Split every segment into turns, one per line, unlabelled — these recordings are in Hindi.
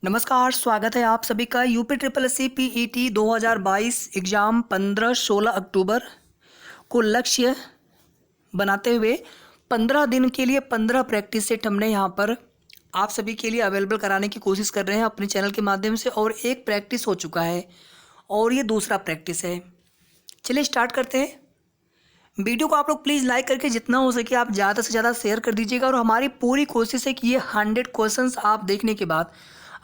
नमस्कार, स्वागत है आप सभी का UP triple S C PET 2022 exam 15-16 अक्टूबर को लक्ष्य बनाते हुए 15 दिन के लिए 15 प्रैक्टिस सेट हमने यहाँ पर आप सभी के लिए अवेलेबल कराने की कोशिश कर रहे हैं अपने चैनल के माध्यम से। और एक प्रैक्टिस हो चुका है और ये दूसरा प्रैक्टिस है। चलिए स्टार्ट करते हैं। वीडियो को आप लोग प्लीज़ लाइक करके जितना हो सके आप ज़्यादा से ज़्यादा शेयर कर दीजिएगा। और हमारी पूरी कोशिश है कि ये 100 क्वेश्चंस आप देखने के बाद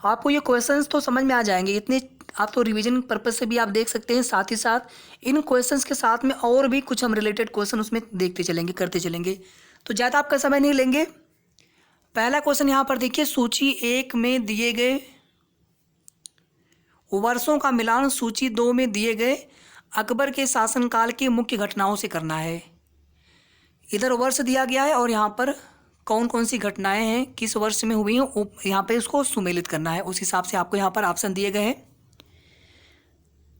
आपको ये क्वेश्चंस तो समझ में आ जाएंगे। इतने आप तो रिवीजन पर्पज से भी आप देख सकते हैं, साथ ही साथ इन क्वेश्चंस के साथ में और भी कुछ हम रिलेटेड क्वेश्चन उसमें देखते चलेंगे, करते चलेंगे। तो ज़्यादा आपका समय नहीं लेंगे। पहला क्वेश्चन यहाँ पर देखिए, सूची 1 में दिए गए वर्षों का मिलान सूची 2 में दिए गए अकबर के शासनकाल की मुख्य घटनाओं से करना है। इधर वर्ष दिया गया है और यहाँ पर कौन कौन सी घटनाएं हैं किस वर्ष में हुई हैं यहाँ पे उसको सुमेलित करना है। उस हिसाब से आपको यहाँ पर ऑप्शन दिए गए हैं।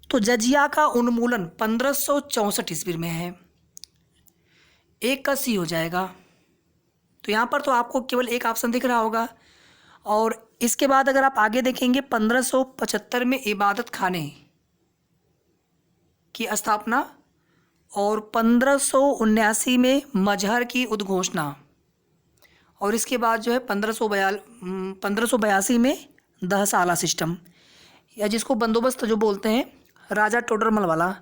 तो जजिया का उन्मूलन 1564 ईस्वी में है। एक का सी हो जाएगा। तो यहाँ पर तो आपको केवल एक ऑप्शन दिख रहा होगा। और इसके बाद अगर आप आगे देखेंगे 1575 में इबादत खाने की स्थापना और 1579 में मजहर की उद्घोषणा। और इसके बाद जो है 1582 में दहसाला सिस्टम, या जिसको बंदोबस्त जो बोलते हैं राजा टोडरमल वाला।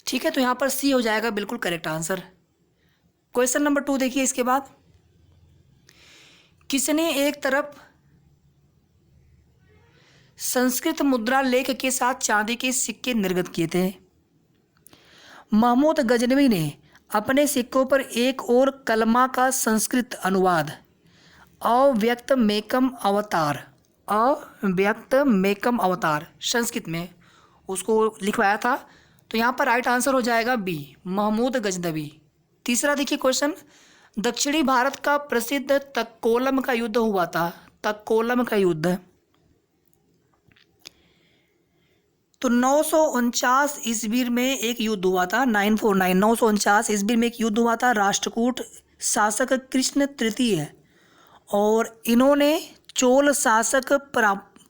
ठीक है, तो यहाँ पर सी हो जाएगा बिल्कुल करेक्ट आंसर। क्वेश्चन नंबर 2 देखिए। इसके बाद किसने एक तरफ संस्कृत मुद्रा लेख के साथ चांदी के सिक्के निर्गत किए थे? महमूद गजनवी ने अपने सिक्कों पर एक और कलमा का संस्कृत अनुवाद अव्यक्त मेकम अवतार संस्कृत में उसको लिखवाया था। तो यहाँ पर राइट आंसर हो जाएगा बी, महमूद गजनवी। तीसरा देखिए क्वेश्चन, दक्षिणी भारत का प्रसिद्ध तक्कोलम का युद्ध हुआ था। तक्कोलम का युद्ध तो 949 ईस्वी में एक युद्ध हुआ था। 949 ईस्वी में एक युद्ध हुआ था। राष्ट्रकूट शासक कृष्ण तृतीय और इन्होंने चोल शासक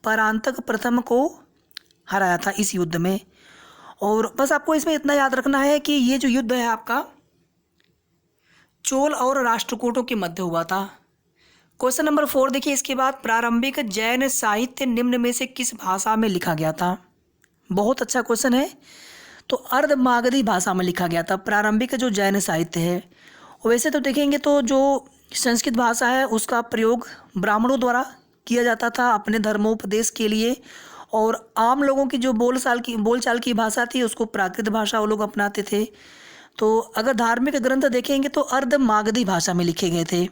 परांतक प्रथम को हराया था इस युद्ध में। और बस आपको इसमें इतना याद रखना है कि ये जो युद्ध है आपका चोल और राष्ट्रकूटों के मध्य हुआ था। क्वेश्चन नंबर 4 देखिए। इसके बाद प्रारंभिक जैन साहित्य निम्न में से किस भाषा में लिखा गया था? बहुत अच्छा क्वेश्चन है। तो अर्धमागधी भाषा में लिखा गया था प्रारंभिक जो जैन साहित्य है। वैसे तो देखेंगे तो जो संस्कृत भाषा है उसका प्रयोग ब्राह्मणों द्वारा किया जाता था अपने धर्मोपदेश के लिए, और आम लोगों की जो बोलचाल की भाषा थी उसको प्राकृत भाषा वो लोग अपनाते थे। तो अगर धार्मिक ग्रंथ देखेंगे तो अर्धमागधी भाषा में लिखे गए थे।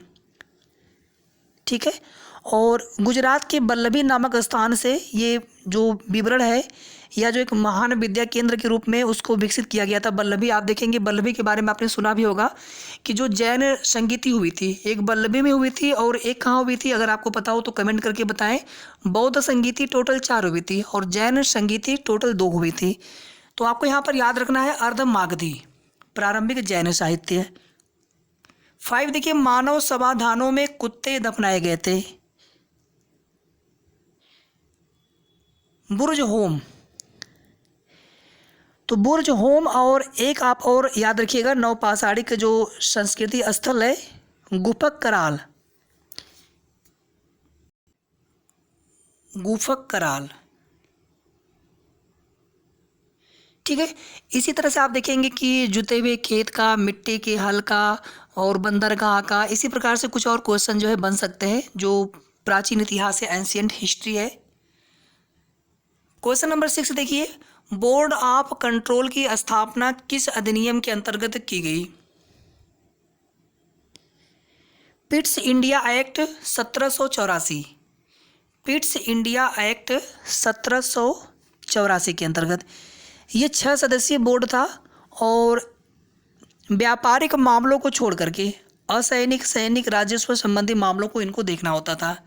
ठीक है। और गुजरात के बल्लभी नामक स्थान से ये जो विवरण है या जो एक महान विद्या केंद्र के रूप में उसको विकसित किया गया था। बल्लभी, आप देखेंगे बल्लभी के बारे में आपने सुना भी होगा कि जो जैन संगीति हुई थी एक बल्लभी में हुई थी और एक कहाँ हुई थी, अगर आपको पता हो तो कमेंट करके बताएं। बौद्ध संगीति टोटल 4 हुई थी और जैन संगीति टोटल 2 हुई थी। तो आपको यहाँ पर याद रखना है अर्धमागधी प्रारंभिक जैन साहित्य। 5 देखिए, मानव समाधानों में कुत्ते दफनाए गए थे। बुर्ज होम, तो बुर्ज होम और एक आप और याद रखिएगा नवपाषाणी का जो संस्कृति स्थल है गुफक कराल। गुफक कराल। ठीक है। इसी तरह से आप देखेंगे कि जुते हुए खेत का, मिट्टी के हल का और बंदरगाह का, इसी प्रकार से कुछ और क्वेश्चन जो है बन सकते हैं जो प्राचीन इतिहास है, एंशियंट हिस्ट्री है। क्वेश्चन नंबर 6 देखिए, बोर्ड ऑफ कंट्रोल की स्थापना किस अधिनियम के अंतर्गत की गई? Pitt's India act 1784। Pitt's India act 1784 के अंतर्गत ये 6 सदस्यीय बोर्ड था और व्यापारिक मामलों को छोड़ करके असैनिक, सैनिक, राजस्व संबंधी मामलों को इनको देखना होता था।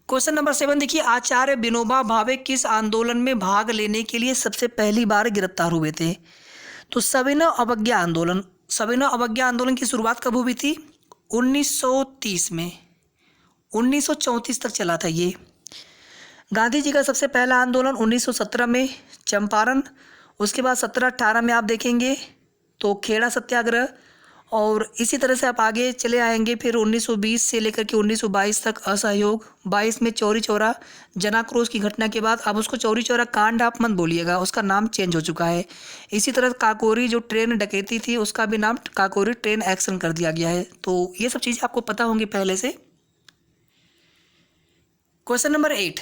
क्वेश्चन नंबर 7 देखिए, आचार्य विनोबा भावे किस आंदोलन में भाग लेने के लिए सबसे पहली बार गिरफ्तार हुए थे? तो सविनय अवज्ञा आंदोलन। सविनय अवज्ञा आंदोलन की शुरुआत कब हुई थी? 1930 में। 1934 तक चला था ये। गांधी जी का सबसे पहला आंदोलन 1917 में चंपारण, उसके बाद 1718 में आप देखेंगे तो खेड़ा सत्याग्रह, और इसी तरह से आप आगे चले आएंगे फिर 1920 से लेकर के 1922 तक असहयोग, 22 में चौरी चौरा जनाक्रोश की घटना के बाद अब उसको चौरी चौरा कांड आप मत बोलिएगा, उसका नाम चेंज हो चुका है। इसी तरह काकोरी जो ट्रेन डकैती थी उसका भी नाम काकोरी ट्रेन एक्शन कर दिया गया है। तो ये सब चीज़ें आपको पता होंगी पहले से। क्वेश्चन नंबर 8,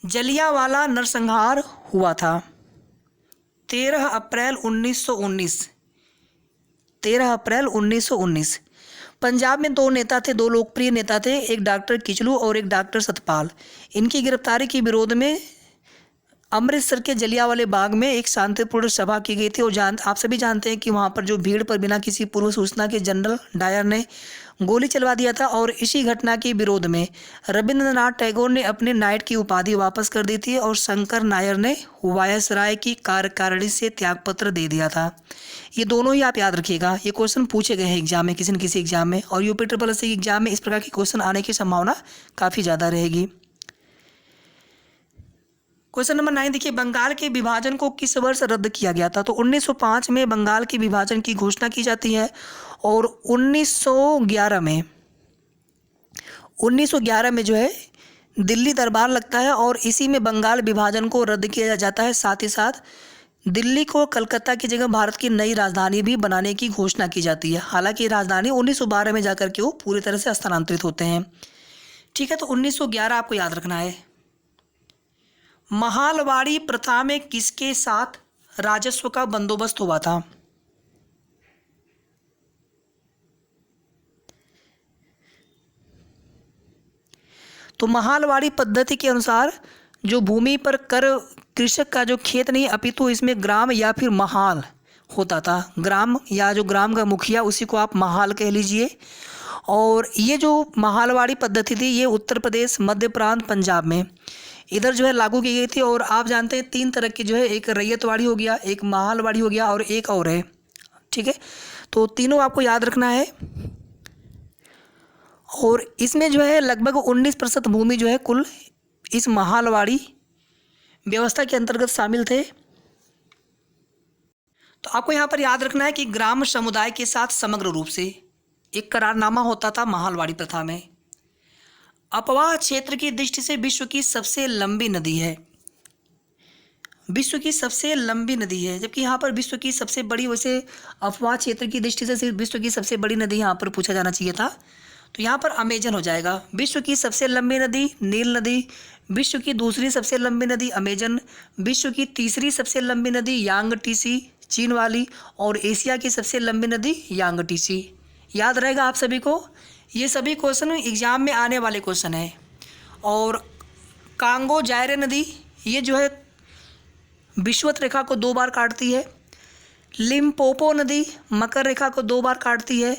जलियांवाला नरसंहार हुआ था 13 अप्रैल 1919। 13 अप्रैल 1919। पंजाब में दो नेता थे, दो लोकप्रिय नेता थे, एक डॉक्टर किचलू और एक डॉक्टर सतपाल। इनकी गिरफ्तारी के विरोध में अमृतसर के जलियांवाले बाग में एक शांतिपूर्ण सभा की गई थी। और आप सभी जानते हैं कि वहाँ पर जो भीड़ पर बिना किसी पूर्व सूचना के जनरल डायर ने गोली चलवा दिया था। और इसी घटना के विरोध में रविंद्रनाथ टैगोर ने अपने नाइट की उपाधि वापस कर दी थी और शंकर नायर ने वायसराय की कार्यकारिणी से त्यागपत्र दे दिया था। ये दोनों ही आप याद रखिएगा, ये क्वेश्चन पूछे गए हैं एग्जाम में, किसी न किसी एग्जाम में, और यूपी ट्रिपल एस एग्जाम में इस प्रकार के क्वेश्चन आने की संभावना काफ़ी ज़्यादा रहेगी। क्वेश्चन नंबर 9 देखिए, बंगाल के विभाजन को किस वर्ष रद्द किया गया था? तो 1905 में बंगाल के विभाजन की घोषणा की जाती है और 1911 में जो है दिल्ली दरबार लगता है और इसी में बंगाल विभाजन को रद्द किया जाता है। साथ ही साथ दिल्ली को कलकत्ता की जगह भारत की नई राजधानी भी बनाने की घोषणा की जाती है। हालांकि राजधानी 1912 में जाकर के वो पूरी तरह से स्थानांतरित होते हैं। ठीक है, तो 1911 आपको याद रखना है। महालवाड़ी प्रथा में किसके साथ राजस्व का बंदोबस्त हुआ था? तो महालवाड़ी पद्धति के अनुसार जो भूमि पर कर कृषक का जो खेत नहीं अपितु इसमें ग्राम या फिर महाल होता था। ग्राम या जो ग्राम का मुखिया उसी को आप महाल कह लीजिए। और ये जो महालवाड़ी पद्धति थी ये उत्तर प्रदेश, मध्य प्रांत, पंजाब में इधर जो है लागू की गई थी। और आप जानते हैं 3 तरह की जो है, एक रैयतवाड़ी हो गया, एक महालवाड़ी हो गया और एक और है। ठीक है, तो तीनों आपको याद रखना है। और इसमें जो है लगभग 19% भूमि जो है कुल इस महालवाड़ी व्यवस्था के अंतर्गत शामिल थे। तो आपको यहाँ पर याद रखना है कि ग्राम समुदाय के साथ समग्र रूप से एक करारनामा होता था महालवाड़ी प्रथा में। अपवाह क्षेत्र की दृष्टि से विश्व की सबसे लंबी नदी है, विश्व की सबसे लंबी नदी है, जबकि यहाँ पर विश्व की सबसे बड़ी, वैसे अपवाह क्षेत्र की दृष्टि से सिर्फ विश्व की सबसे बड़ी नदी यहाँ पर पूछा जाना चाहिए था, तो यहाँ पर अमेजन हो जाएगा। विश्व की सबसे लंबी नदी नील नदी, विश्व की दूसरी सबसे लंबी नदी अमेजन, विश्व की तीसरी सबसे लंबी नदी यांगटीसी चीन वाली, और एशिया की सबसे लंबी नदी यांगटीसी। याद रहेगा आप सभी को, ये सभी क्वेश्चन एग्जाम में आने वाले क्वेश्चन है। और कांगो जायरे नदी ये जो है विषुवत रेखा को 2 बार काटती है। लिम्पोपो नदी मकर रेखा को 2 बार काटती है।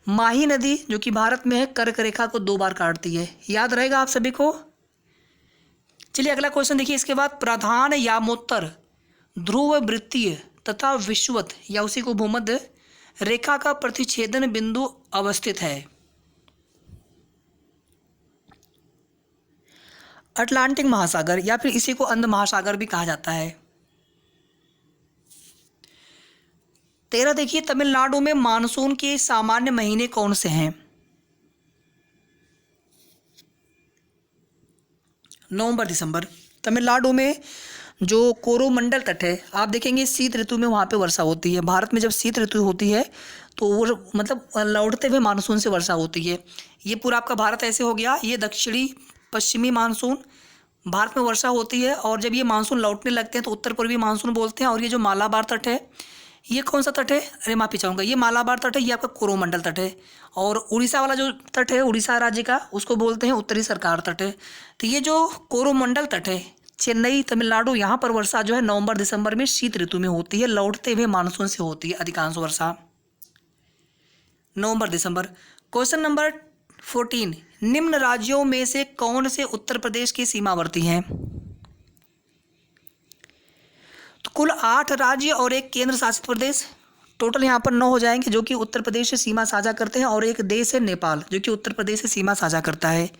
माही नदी जो कि भारत में है कर्क रेखा को 2 बार काटती है। याद रहेगा आप सभी को। चलिए अगला क्वेश्चन देखिए इसके बाद, प्रधान यामोत्तर ध्रुव वृत्तीय तथा विषुवत या उसी को भूमध्य रेखा का प्रतिच्छेदन बिंदु अवस्थित है? अटलांटिक महासागर या फिर इसी को अंध महासागर भी कहा जाता है। 13 देखिए, तमिलनाडु में मानसून के सामान्य महीने कौन से हैं? नवंबर दिसंबर। तमिलनाडु में जो कोरोमंडल तट है आप देखेंगे शीत ऋतु में वहाँ पे वर्षा होती है। भारत में जब शीत ऋतु होती है तो वो मतलब लौटते हुए मानसून से वर्षा होती है। ये पूरा आपका भारत ऐसे हो गया, ये दक्षिणी पश्चिमी मानसून भारत में वर्षा होती है। और जब ये मानसून लौटने लगते हैं तो उत्तर पूर्वी मानसून बोलते हैं। और ये जो मालाबार तट है ये कौन सा तट है? अरे माफी चाहूँगा, ये मालाबार तट है, ये आपका कोरोमंडल तट है। और उड़ीसा वाला जो तट है उड़ीसा राज्य का उसको बोलते हैं उत्तरी सरकार तट है। तो ये जो कोरोमंडल तट है चेन्नई तमिलनाडु, यहाँ पर वर्षा जो है नवंबर दिसंबर में शीत ऋतु में होती है, लौटते हुए मानसून से होती है अधिकांश वर्षा नवंबर दिसंबर। क्वेश्चन नंबर 14, निम्न राज्यों में से कौन से उत्तर प्रदेश के सीमावर्ती हैं? तो कुल 8 राज्य और एक केंद्र शासित प्रदेश, टोटल यहाँ पर 9 हो जाएंगे जो कि उत्तर प्रदेश से सीमा साझा करते हैं। और एक देश है नेपाल जो कि उत्तर प्रदेश से सीमा साझा करता है।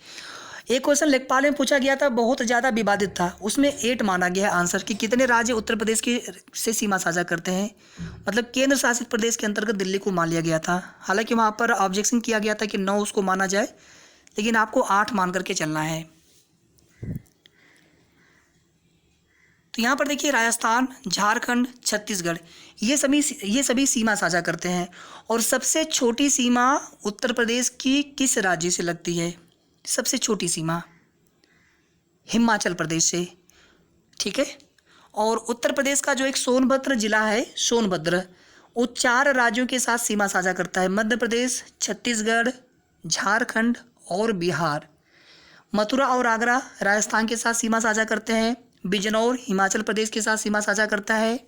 एक क्वेश्चन लेखपाल में पूछा गया था, बहुत ज़्यादा विवादित था, उसमें 8 माना गया है आंसर कि कितने राज्य उत्तर प्रदेश के से सीमा साझा करते हैं। मतलब केंद्र शासित प्रदेश के अंतर्गत दिल्ली को मान लिया गया था। हालांकि वहाँ पर ऑब्जेक्शन किया गया था कि 9 उसको माना जाए, लेकिन आपको 8 मान करके चलना है। तो यहाँ पर देखिए राजस्थान, झारखंड, छत्तीसगढ़ ये सभी सीमा साझा करते हैं। और सबसे छोटी सीमा उत्तर प्रदेश की किस राज्य से लगती है? सबसे छोटी सीमा हिमाचल प्रदेश से, ठीक है। और उत्तर प्रदेश का जो एक सोनभद्र जिला है, सोनभद्र, वो 4 राज्यों के साथ सीमा साझा करता है, मध्य प्रदेश, छत्तीसगढ़, झारखंड और बिहार। मथुरा और आगरा राजस्थान के साथ सीमा साझा करते हैं। बिजनौर हिमाचल प्रदेश के साथ सीमा साझा करता है।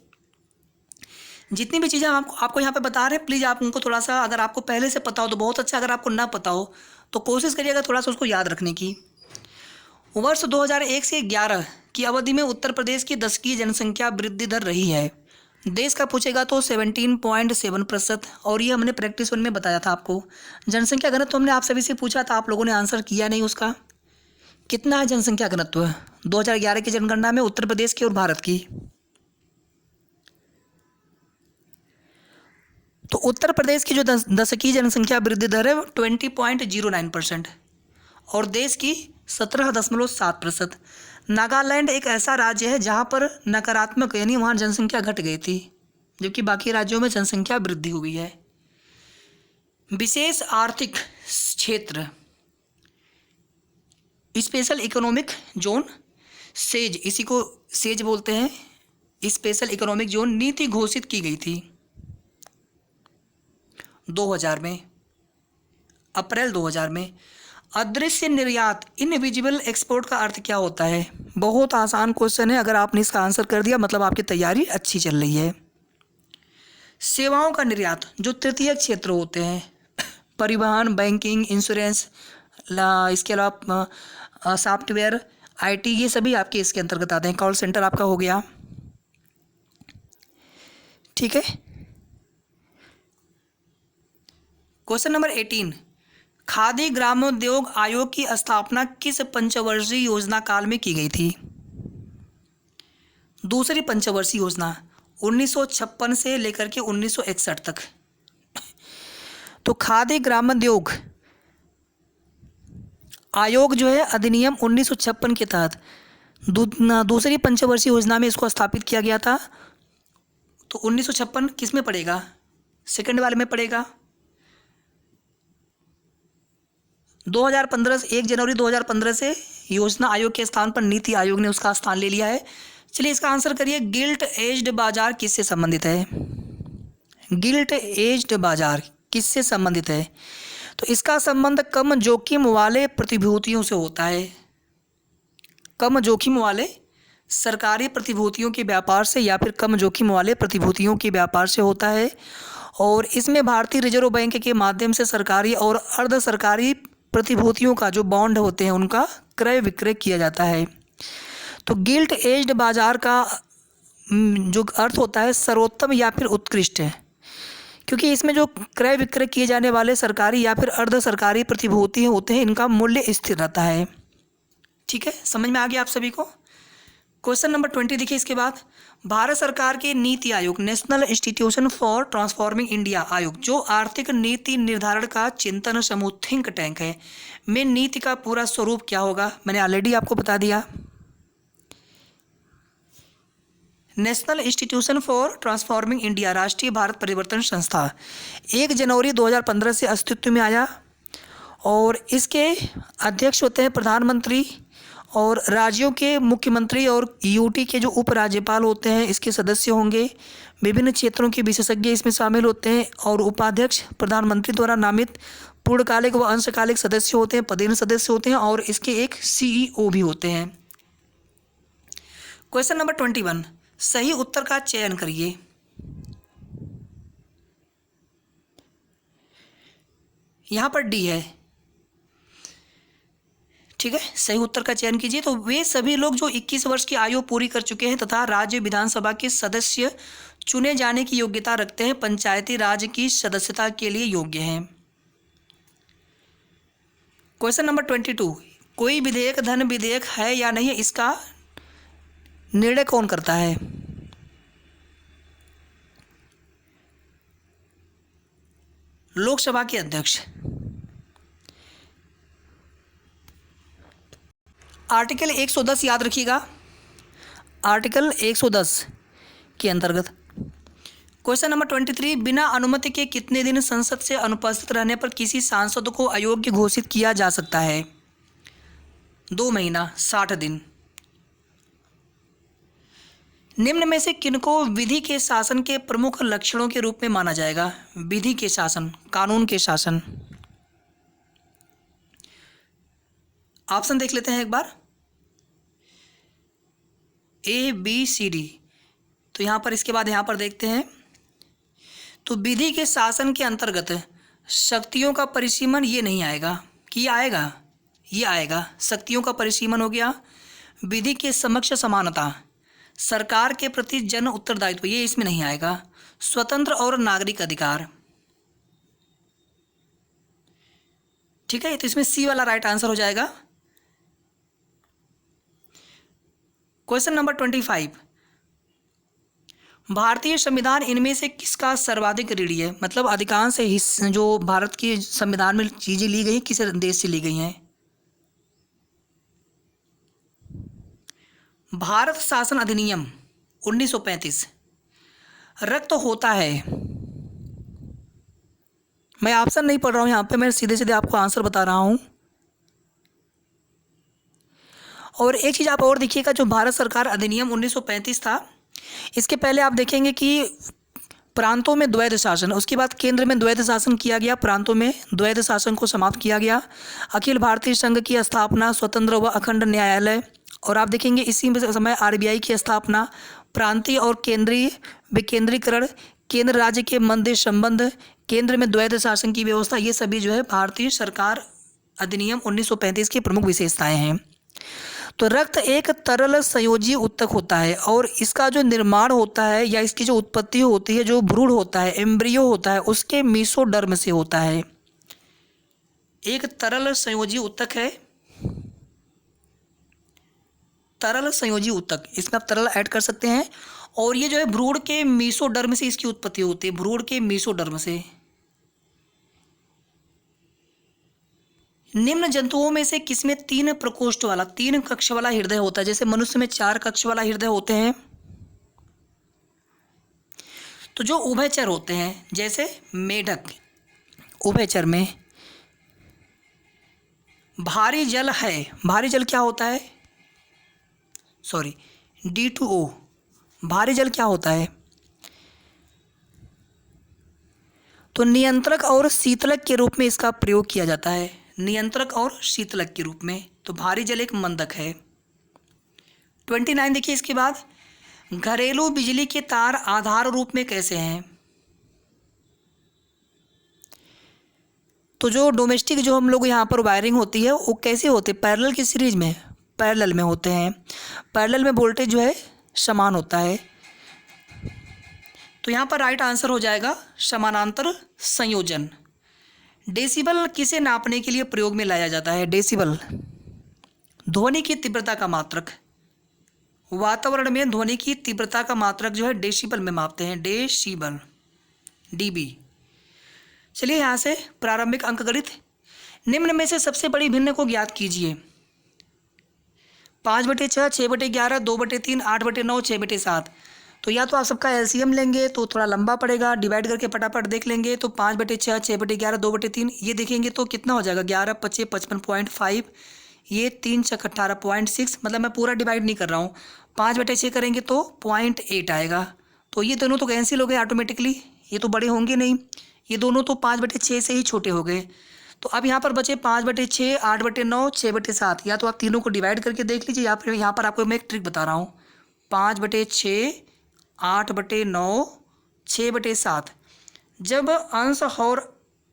जितनी भी चीज़ें आपको यहाँ पे बता रहे हैं, प्लीज़ आप उनको थोड़ा सा, अगर आपको पहले से पता हो तो बहुत अच्छा, अगर आपको ना पता हो तो कोशिश करिएगा थोड़ा सा उसको याद रखने की। वर्ष 2001 से 11 की अवधि में उत्तर प्रदेश की दशकीय जनसंख्या वृद्धि दर रही है। देश का पूछेगा तो 17.7%। और ये हमने प्रैक्टिस 1 में बताया था आपको। जनसंख्या घनत्व हमने आप सभी से पूछा था, आप लोगों ने आंसर किया नहीं उसका। कितना है जनसंख्या घनत्व 2011 की जनगणना में उत्तर प्रदेश की और भारत की? तो उत्तर प्रदेश की जो दशकीय जनसंख्या वृद्धि दर है 20.09% और देश की 17.7%। नागालैंड एक ऐसा राज्य है जहां पर नकारात्मक यानी वहां जनसंख्या घट गई थी, जबकि बाकी राज्यों में जनसंख्या वृद्धि हुई है। विशेष आर्थिक क्षेत्र स्पेशल इकोनॉमिक जोन, सेज, इसी को सेज बोलते हैं, स्पेशल इकोनॉमिक जोन नीति घोषित की गई थी 2000 में, अप्रैल 2000 में। अदृश्य निर्यात इनविजिबल एक्सपोर्ट का अर्थ क्या होता है? बहुत आसान क्वेश्चन है, अगर आपने इसका आंसर कर दिया मतलब आपकी तैयारी अच्छी चल रही है। सेवाओं का निर्यात जो तृतीय क्षेत्र होते हैं, परिवहन, बैंकिंग, इंश्योरेंस, इसके अलावा सॉफ्टवेयर, आईटी, ये सभी आपके इसके अंतर्गत आते हैं। कॉल सेंटर आपका हो गया, ठीक है। क्वेश्चन नंबर 18, खादी ग्रामोद्योग आयोग की स्थापना किस पंचवर्षीय योजना काल में की गई थी? दूसरी पंचवर्षीय योजना 1956 से लेकर के 1961 तक। तो खादी ग्रामोद्योग आयोग जो है अधिनियम 1956 के तहत दूसरी पंचवर्षीय योजना में इसको स्थापित किया गया था। तो 1956 किस में पड़ेगा? सेकंड वाले में पड़ेगा। 2015 1 जनवरी 2015 से योजना आयोग के स्थान पर नीति आयोग ने उसका स्थान ले लिया है। चलिए इसका आंसर करिए। गिल्ट एज्ड बाजार किससे संबंधित है? गिल्ट एज्ड बाजार किससे संबंधित है? तो इसका संबंध कम जोखिम वाले प्रतिभूतियों से होता है। कम जोखिम वाले सरकारी प्रतिभूतियों के व्यापार से या फिर कम जोखिम वाले प्रतिभूतियों के व्यापार से होता है। और इसमें भारतीय रिजर्व बैंक के माध्यम से सरकारी और अर्ध सरकारी प्रतिभूतियों का जो बॉन्ड होते हैं उनका क्रय विक्रय किया जाता है। तो गिल्ट एज्ड बाजार का जो अर्थ होता है सर्वोत्तम या फिर उत्कृष्ट है, क्योंकि इसमें जो क्रय विक्रय किए जाने वाले सरकारी या फिर अर्ध सरकारी प्रतिभूति होते हैं इनका मूल्य स्थिर रहता है। ठीक है, समझ में आ गया आप सभी को। क्वेश्चन नंबर 20 देखिए इसके बाद। भारत सरकार के NITI Aayog national institution for transforming India आयोग जो आर्थिक नीति निर्धारण का चिंतन समूह थिंक टैंक है, में नीति का पूरा स्वरूप क्या होगा? मैंने ऑलरेडी आपको बता दिया। National institution for transforming India राष्ट्रीय भारत परिवर्तन संस्था 1 जनवरी 2015 से अस्तित्व में आया और इसके अध्यक्ष होते हैं प्रधानमंत्री और राज्यों के मुख्यमंत्री और यूटी के जो उपराज्यपाल होते हैं इसके सदस्य होंगे। विभिन्न क्षेत्रों के विशेषज्ञ इसमें शामिल होते हैं और उपाध्यक्ष प्रधानमंत्री द्वारा नामित पूर्णकालिक व अंशकालिक सदस्य होते हैं, पदेन सदस्य होते हैं और इसके एक सीईओ भी होते हैं। क्वेश्चन नंबर 21, सही उत्तर का चयन करिए। यहाँ पर डी है, ठीक है, सही उत्तर का चयन कीजिए। तो वे सभी लोग जो 21 वर्ष की आयु पूरी कर चुके हैं तथा राज्य विधानसभा के सदस्य चुने जाने की योग्यता रखते हैं, पंचायती राज की सदस्यता के लिए योग्य हैं। क्वेश्चन नंबर 22, कोई विधेयक धन विधेयक है या नहीं, इसका निर्णय कौन करता है? लोकसभा के अध्यक्ष। आर्टिकल 110 याद रखिएगा, आर्टिकल 110 के अंतर्गत। क्वेश्चन नंबर 23, बिना अनुमति के कितने दिन संसद से अनुपस्थित रहने पर किसी सांसद को अयोग्य घोषित किया जा सकता है? 2 महीना, 60 दिन। निम्न में से किनको विधि के शासन के प्रमुख लक्षणों के रूप में माना जाएगा? विधि के शासन, कानून के शासन। ऑप्शन देख लेते हैं एक बार, A, B, C, D। तो यहाँ पर इसके बाद यहाँ पर देखते हैं, तो विधि के शासन के अंतर्गत शक्तियों का परिसीमन ये नहीं आएगा कि आएगा, ये आएगा। शक्तियों का परिसीमन हो गया। विधि के समक्ष समानता, सरकार के प्रति जन उत्तरदायित्व, ये इसमें नहीं आएगा। स्वतंत्र और नागरिक अधिकार, ठीक है, तो इसमें सी वाला राइट आंसर हो जाएगा। क्वेश्चन नंबर 25, भारतीय संविधान इनमें से किसका सर्वाधिक ऋणी है? मतलब अधिकांश हिस्से जो भारत के संविधान में चीज़ें ली गई किस देश से ली गई हैं? भारत शासन अधिनियम 1935। रक्त होता है, मैं ऑप्शन नहीं पढ़ रहा हूँ यहाँ पे, मैं सीधे सीधे आपको आंसर बता रहा हूँ। और एक चीज़ आप और देखिएगा, जो भारत सरकार अधिनियम 1935 था, इसके पहले आप देखेंगे कि प्रांतों में द्वैध शासन, उसके बाद केंद्र में द्वैध शासन किया गया, प्रांतों में द्वैध शासन को समाप्त किया गया। अखिल भारतीय संघ की स्थापना, स्वतंत्र व अखंड न्यायालय, और आप देखेंगे इसी समय RBI की स्थापना, प्रांतीय और केंद्रीय विकेंद्रीकरण, केंद्र राज्य के मध्य संबंध, केंद्र में द्वैध शासन की व्यवस्था, ये सभी जो है भारतीय सरकार अधिनियम 1935 की प्रमुख विशेषताएं हैं। तो रक्त एक तरल संयोजी उत्तक होता है, और इसका जो निर्माण होता है या इसकी जो उत्पत्ति होती है, जो भ्रूण होता है, एम्ब्रियो होता है, उसके मीसोडर्म से होता है। एक तरल संयोजी उत्तक है, तरल संयोजी उत्तक, इसमें आप तरल ऐड कर सकते हैं। और ये जो है भ्रूण के मीसोडर्म से इसकी उत्पत्ति होती है, भ्रूण के मीसोडर्म से। निम्न जंतुओं में से किसमें 3 प्रकोष्ठ वाला, 3 कक्ष वाला हृदय होता है? जैसे मनुष्य में 4 कक्ष वाला हृदय होते हैं, तो जो उभयचर होते हैं, जैसे मेढक, उभयचर में भारी जल है। भारी जल क्या होता है? Sorry, D2O। भारी जल क्या होता है? तो नियंत्रक और शीतलक के रूप में इसका प्रयोग किया जाता है, नियंत्रक और शीतलक के रूप में। तो भारी जल एक मंदक है। 29 देखिए इसके बाद, घरेलू बिजली के तार आधार रूप में कैसे हैं? तो जो डोमेस्टिक जो हम लोग यहाँ पर वायरिंग होती है वो कैसे होते हैं? पैरेलल की सीरीज में, पैरेलल में होते हैं। पैरेलल में वोल्टेज जो है समान होता है। तो यहाँ पर राइट आंसर हो जाएगा समानांतर संयोजन। डेसिबल किसे नापने के लिए प्रयोग में लाया जाता है? डेसिबल ध्वनि की तीव्रता का मात्रक। वातावरण में ध्वनि की तीव्रता का मात्रक जो है डेसिबल में मापते हैं, डेसिबल, DB। चलिए यहाँ से प्रारंभिक अंकगणित। निम्न में से सबसे बड़ी भिन्न को ज्ञात कीजिए। 5/6, 6/11, 2/3, 8/9, 6/7। तो या तो आप सबका LCM लेंगे तो थोड़ा लंबा पड़ेगा, डिवाइड करके फटाफट देख लेंगे। तो 5/6, 6/11, 2/3, ये देखेंगे तो कितना हो जाएगा? 11 × 5 = 55.5, ये 3 × 6 = 18.6। मतलब मैं पूरा डिवाइड नहीं कर रहा हूँ। 5/6 करेंगे तो 0.8 आएगा। तो ये दोनों तो कैंसिल हो गए ऑटोमेटिकली, ये तो बड़े होंगे नहीं, ये दोनों तो 5/6 से ही छोटे हो गए। तो अब यहाँ पर बचे 5/6, 8/9, 6/7। या तो आप तीनों को डिवाइड करके देख लीजिए, या फिर यहाँ पर आपको मैं एक ट्रिक बता रहा हूँ। 5/6, 8/9, 6/7। जब अंश और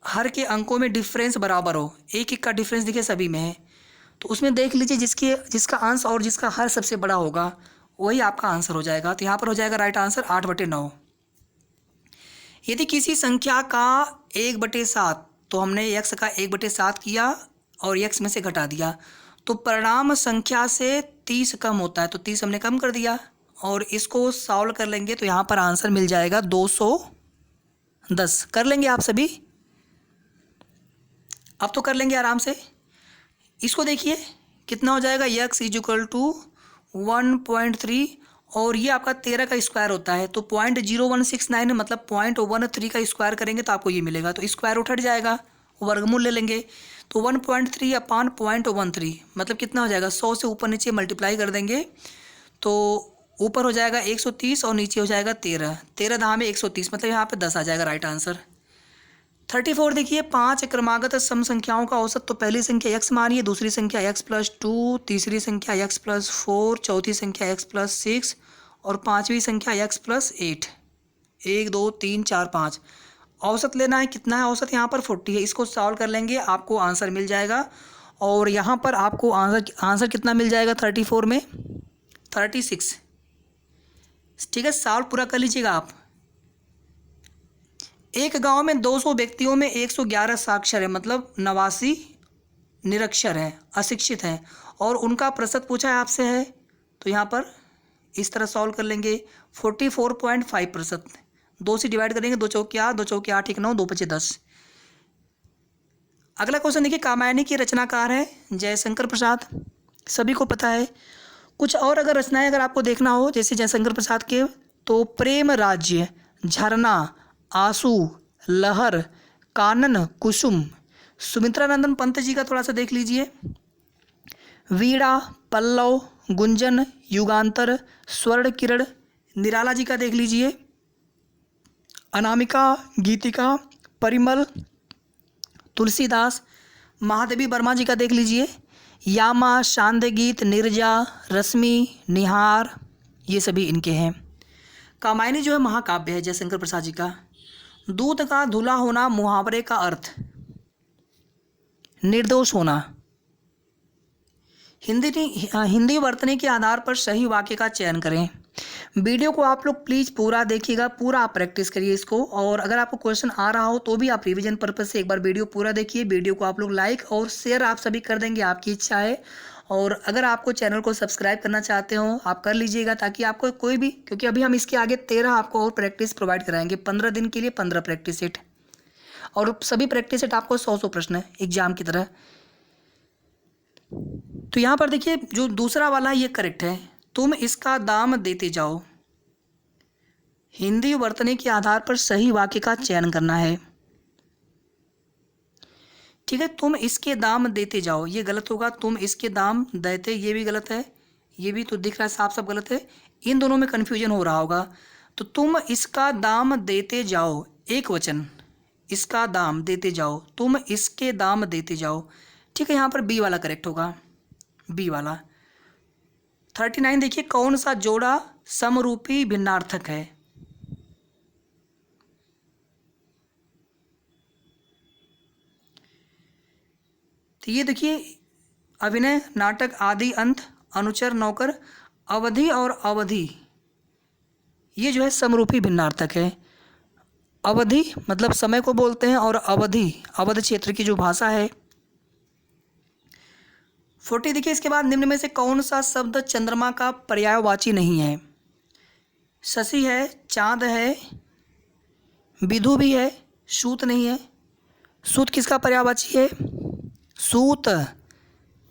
हर के अंकों में डिफरेंस बराबर हो, एक एक का डिफरेंस दिखे सभी में है, तो उसमें देख लीजिए जिसका अंश और जिसका हर सबसे बड़ा होगा वही आपका आंसर हो जाएगा। तो यहाँ पर हो जाएगा राइट आंसर 8/9। यदि किसी संख्या का 1/7, तो हमने x का 1/7 किया और x में से घटा दिया, तो परिणाम संख्या से 30 कम होता है, तो 30 हमने कम कर दिया और इसको सॉल्व कर लेंगे तो यहाँ पर आंसर मिल जाएगा 210। कर लेंगे आप सभी, अब तो कर लेंगे आराम से। इसको देखिए कितना हो जाएगा, x = 1.3 और ये आपका 13 का स्क्वायर होता है, तो 0.0169 मतलब 0.13 का स्क्वायर करेंगे तो आपको ये मिलेगा, तो स्क्वायर रूट हट जाएगा, वर्गमूल ले लेंगे, तो 1.3 अपान 0.13 मतलब कितना हो जाएगा, 100 से ऊपर नीचे मल्टीप्लाई कर देंगे तो ऊपर हो जाएगा 130 और नीचे हो जाएगा 13, 13 दहा में 130 मतलब यहाँ पे 10 आ जाएगा राइट आंसर। 34 देखिए, 5 क्रमागत सम संख्याओं का औसत, तो पहली संख्या x मानिए, दूसरी संख्या x+2, तीसरी संख्या x+4, चौथी संख्या x+6 और पांचवी संख्या x+8। 1 2 3 4 5 औसत लेना है, कितना है औसत, यहाँ पर 40 है। इसको सॉल्व कर लेंगे आपको आंसर मिल जाएगा और यहाँ पर आपको आंसर कितना मिल जाएगा 34 में 36। ठीक है, सॉल्व पूरा कर लीजिएगा आप। एक गांव में 200 व्यक्तियों में 111 साक्षर है, मतलब 89 निरक्षर हैं, अशिक्षित हैं और उनका प्रतिशत पूछा है आपसे है, तो यहाँ पर इस तरह सॉल्व कर लेंगे 44.5%। 2 से डिवाइड करेंगे, 2 चौके 8, 2 चौके 8 1 9, 2 5 10। अगला क्वेश्चन देखिए, कामायनी के रचनाकार है जयशंकर प्रसाद, सभी को पता है। कुछ और अगर रचनाएं अगर आपको देखना हो जैसे जयशंकर प्रसाद के, तो प्रेम राज्य, झरना, आंसू, लहर, कानन, कुसुम। सुमित्रा नंदन पंत जी का थोड़ा सा देख लीजिए, वीणा, पल्लव, गुंजन, युगांतर, स्वर्ण किरण। निराला जी का देख लीजिए, अनामिका, गीतिका, परिमल, तुलसीदास। महादेवी वर्मा जी का देख लीजिए, यामा, शांत गीत, निर्जा, रश्मि, निहार, ये सभी इनके हैं। कामायनी जो है महाकाव्य है जयशंकर प्रसाद जी का। दूध का धुला होना मुहावरे का अर्थ, निर्दोष होना। हिंदी वर्तनी के आधार पर सही वाक्य का चयन करें। वीडियो को आप लोग प्लीज़ पूरा देखिएगा, पूरा आप प्रैक्टिस करिए इसको, और अगर आपको क्वेश्चन आ रहा हो तो भी आप रिवीजन पर्पज से एक बार वीडियो पूरा देखिए। वीडियो को आप लोग लाइक और शेयर आप सभी कर देंगे, आपकी इच्छा है। और अगर आपको चैनल को सब्सक्राइब करना चाहते हो आप कर लीजिएगा, ताकि आपको कोई भी, क्योंकि अभी हम इसके आगे 13 आपको और प्रैक्टिस प्रोवाइड कराएंगे, 15 दिन के लिए 15 प्रैक्टिस सेट, और सभी प्रैक्टिस सेट आपको 100 प्रश्न है एग्जाम की तरह। तो यहाँ पर देखिए जो दूसरा वाला ये करेक्ट है, तुम इसका दाम देते जाओ। हिंदी वर्तनी के आधार पर सही वाक्य का चयन करना है। ठीक है, तुम इसके दाम देते जाओ, ये गलत होगा। तुम इसके दाम देते, ये भी गलत है, ये भी तो दिख रहा है साफ साफ गलत है। इन दोनों में कन्फ्यूजन हो रहा होगा। तो तुम इसका दाम देते जाओ, एक वचन, इसका दाम देते जाओ, तुम इसके दाम देते जाओ। ठीक है, यहाँ पर बी वाला करेक्ट होगा, बी वाला। 39 देखिए, कौन सा जोड़ा समरूपी भिन्नार्थक है। तो ये देखिए, अभिनय, नाटक, आदि, अंत, अनुचर, नौकर, अवधि और अवधि, ये जो है समरूपी भिन्नार्थक है। अवधि मतलब समय को बोलते हैं, और अवधि अवध क्षेत्र की जो भाषा है। 40 देखिए, इसके बाद निम्न में से कौन सा शब्द चंद्रमा का पर्यायवाची नहीं है। शशि है, चांद है, विधु भी है, सूत नहीं है। सूत किसका पर्यायवाची है, सूत,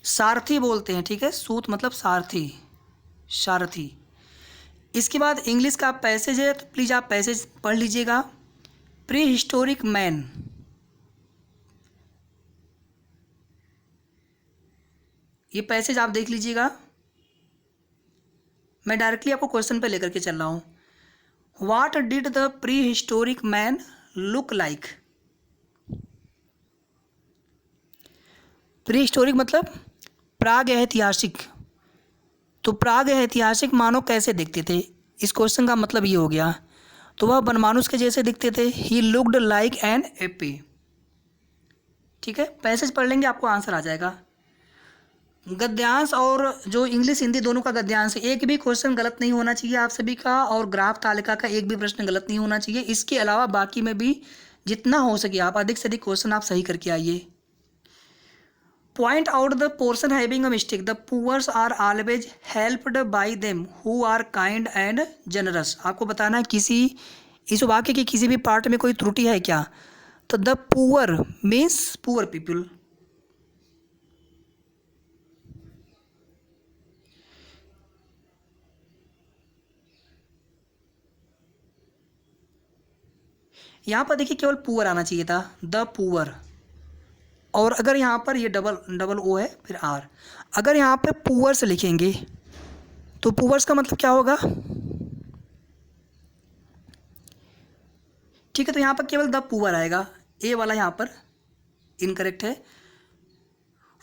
सारथी बोलते हैं। ठीक है, सूत मतलब सारथी, सारथी। इसके बाद इंग्लिश का पैसेज है, तो प्लीज़ आप पैसेज पढ़ लीजिएगा। प्री हिस्टोरिक मैन, ये पैसेज आप देख लीजिएगा, मैं डायरेक्टली आपको क्वेश्चन पे लेकर के चल रहा हूँ। What did the pre historic man look like. Pre historic मतलब प्राग ऐतिहासिक, तो प्राग ऐतिहासिक मानव कैसे दिखते थे, इस क्वेश्चन का मतलब ये हो गया। तो वह बनमानुष के जैसे दिखते थे, he looked like an AP. ठीक है, पैसेज पढ़ लेंगे आपको आंसर आ जाएगा। गद्यांश और जो इंग्लिश हिंदी दोनों का गद्यांश, एक भी क्वेश्चन गलत नहीं होना चाहिए आप सभी का, और ग्राफ तालिका का एक भी प्रश्न गलत नहीं होना चाहिए। इसके अलावा बाकी में भी जितना हो सके आप अधिक से अधिक क्वेश्चन आप सही करके आइए। Point out the person having a mistake, the poors are always helped by them who are kind and generous. आपको बताना है किसी इस वाक्य की किसी भी पार्ट में कोई त्रुटि है क्या। तो the poor means poor people. यहाँ पर देखिए केवल पुअर आना चाहिए था, द पुअर। और अगर यहाँ पर ये डबल डबल ओ है फिर आर, अगर यहाँ पे पुअर्स लिखेंगे तो पुअर्स का मतलब क्या होगा। ठीक है, तो यहाँ पर केवल द पुअर आएगा, ए वाला यहाँ पर इनकरेक्ट है।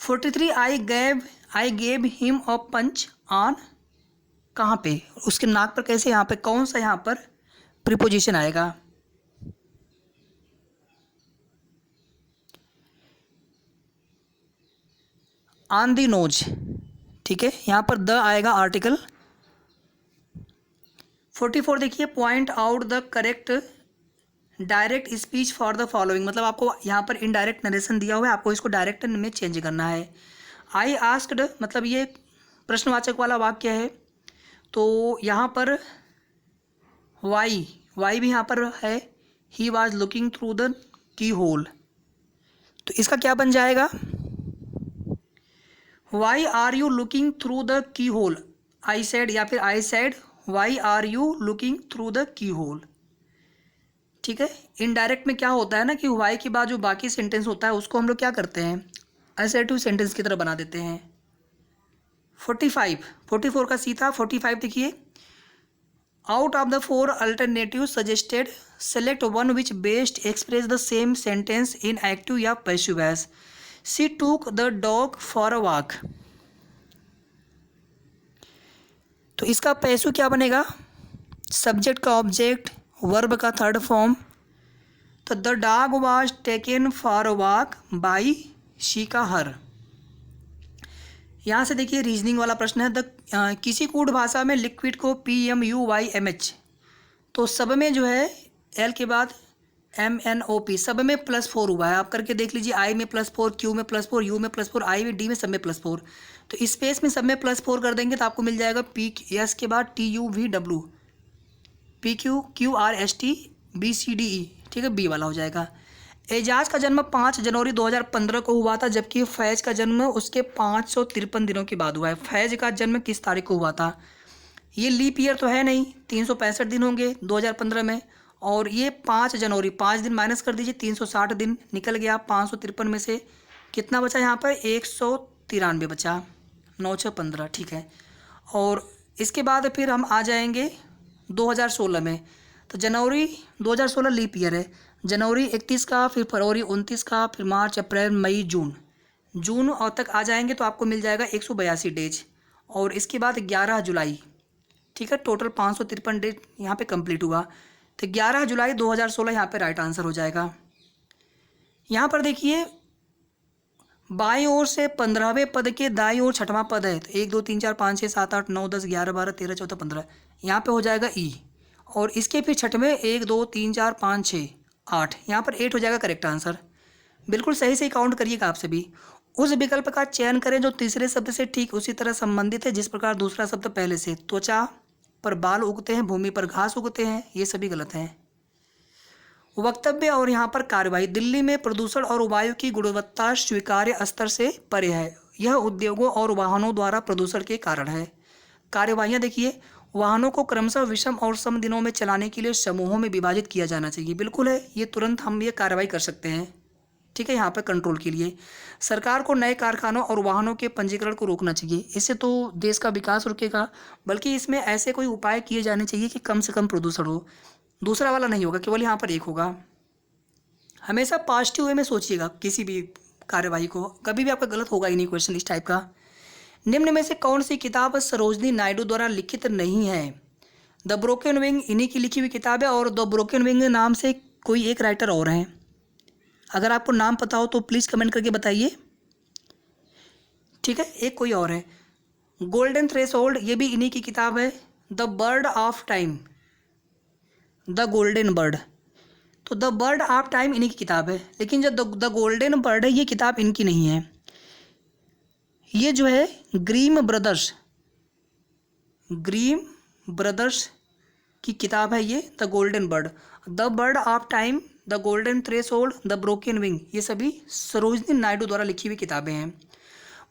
43 I gave him a punch on, कहाँ पे, उसके नाक पर, कैसे, यहाँ पे कौन सा यहाँ पर प्रीपोजिशन आएगा। ऑन दी नोज, ठीक है, यहाँ पर द आएगा आर्टिकल। 44 देखिए, point out the correct direct speech for the following, मतलब आपको यहाँ पर इनडायरेक्ट नरेशन दिया हुआ है, आपको इसको डायरेक्ट में चेंज करना है। आई आस्क्ड, मतलब ये प्रश्नवाचक वाला वाक्य है, तो यहाँ पर वाई भी यहाँ पर है। He was looking through the key hole, तो इसका क्या बन जाएगा, why are you looking through the key hole, I said, या फिर I said why are you looking through the key hole. ठीक है, इनडायरेक्ट में क्या होता है ना कि वाई के बाद जो बाकी सेंटेंस होता है उसको हम लोग क्या करते हैं, असर्टिव सेंटेंस की तरह बना देते हैं। 44 का सी था। 45 देखिए, out of the 4 alternative suggested select one which best express the same sentence in active या passive voice. She took the dog for a walk, तो इसका पैसिव क्या बनेगा, सब्जेक्ट का ऑब्जेक्ट, वर्ब का थर्ड फॉर्म। तो the dog was taken for a walk by she का हर। यहाँ से देखिए रीजनिंग वाला प्रश्न है। किसी कूट भाषा में लिक्विड को PMUYMH, तो सब में जो है एल के बाद MNOP, सब में +4 हुआ है, आप करके देख लीजिए। आई में +4, क्यू में +4, यू में +4, आई में, डी में, सब में +4। तो स्पेस में सब में +4 कर देंगे तो आपको मिल जाएगा PS के बाद TUVW, PQQRST BCDE, ठीक है, बी वाला हो जाएगा। एजाज का जन्म 5 जनवरी 2015 को हुआ था, जबकि फैज का जन्म उसके 553 दिनों के बाद हुआ है। फैज का जन्म किस तारीख को हुआ था, ये लीप ईयर तो है नहीं, 365 दिन होंगे 2015 में, और ये 5 जनवरी, 5 दिन माइनस कर दीजिए, 360 दिन निकल गया। 553 में से कितना बचा यहाँ पर, 193 बचा, 9 6 15, ठीक है। और इसके बाद फिर हम आ जाएंगे 2016 में, तो जनवरी 2016 लीप ईयर है, जनवरी 31 का, फिर फरवरी 29 का, फिर मार्च अप्रैल मई जून और तक आ जाएंगे तो आपको मिल जाएगा 182 डेज। और इसके बाद 11 जुलाई, ठीक है, टोटल 553 डेज यहाँ पे कंप्लीट हुआ, तो 11 जुलाई 2016 यहाँ पे राइट आंसर हो जाएगा। यहाँ पर देखिए बाईं ओर से 15वें पद के दाईं ओर 6वां पद है, तो 1 2 3 4 5 6 7 8 9 10 11 12 13 14 15, यहाँ पे हो जाएगा ई। और इसके फिर 6वें 1 2 3 4 5 6 8, यहाँ पर 8 हो जाएगा करेक्ट आंसर। बिल्कुल सही से काउंट करिएगा आप सभी। उस विकल्प का चयन करें जो तीसरे शब्द से ठीक उसी तरह संबंधित है जिस प्रकार दूसरा शब्द पहले से। त्वचा पर बाल उगते हैं, भूमि पर घास उगते हैं, ये सभी गलत हैं। वक्तव्य और यहाँ पर कार्यवाही, दिल्ली में प्रदूषण और वायु की गुणवत्ता स्वीकार्य स्तर से परे है, यह उद्योगों और वाहनों द्वारा प्रदूषण के कारण है। कार्यवाहियाँ देखिए, वाहनों को क्रमशः विषम और सम दिनों में चलाने के लिए समूहों में विभाजित किया जाना चाहिए, बिल्कुल है, ये तुरंत हम ये कार्रवाई कर सकते हैं, ठीक है। यहाँ पर कंट्रोल के लिए सरकार को नए कारखानों और वाहनों के पंजीकरण को रोकना चाहिए, इससे तो देश का विकास रुकेगा, बल्कि इसमें ऐसे कोई उपाय किए जाने चाहिए कि कम से कम प्रदूषण हो। दूसरा वाला नहीं होगा, केवल यहाँ पर एक होगा। हमेशा पॉजिटिव वे में सोचिएगा किसी भी कार्यवाही को, कभी भी आपका गलत होगा ही नहीं क्वेश्चन इस टाइप का। निम्न में से कौन सी किताब सरोजनी नायडू द्वारा लिखित नहीं है। द ब्रोकन विंग इन्हीं की लिखी हुई किताब है, और द ब्रोकन विंग नाम से कोई एक राइटर और हैं, अगर आपको नाम पता हो तो प्लीज़ कमेंट करके बताइए, ठीक है। एक कोई और है, गोल्डन थ्रेशोल्ड, ये भी इन्हीं की किताब है। The bird of time, the golden bird, तो द बर्ड ऑफ टाइम इन्हीं की किताब है, लेकिन जो द गोल्डन बर्ड है ये किताब इनकी नहीं है। ये जो है ग्रीम ब्रदर्स की किताब है ये, the golden bird, the bird of time, the golden threshold, the broken wing, ये सभी सरोजनी नायडू द्वारा लिखी हुई किताबें हैं।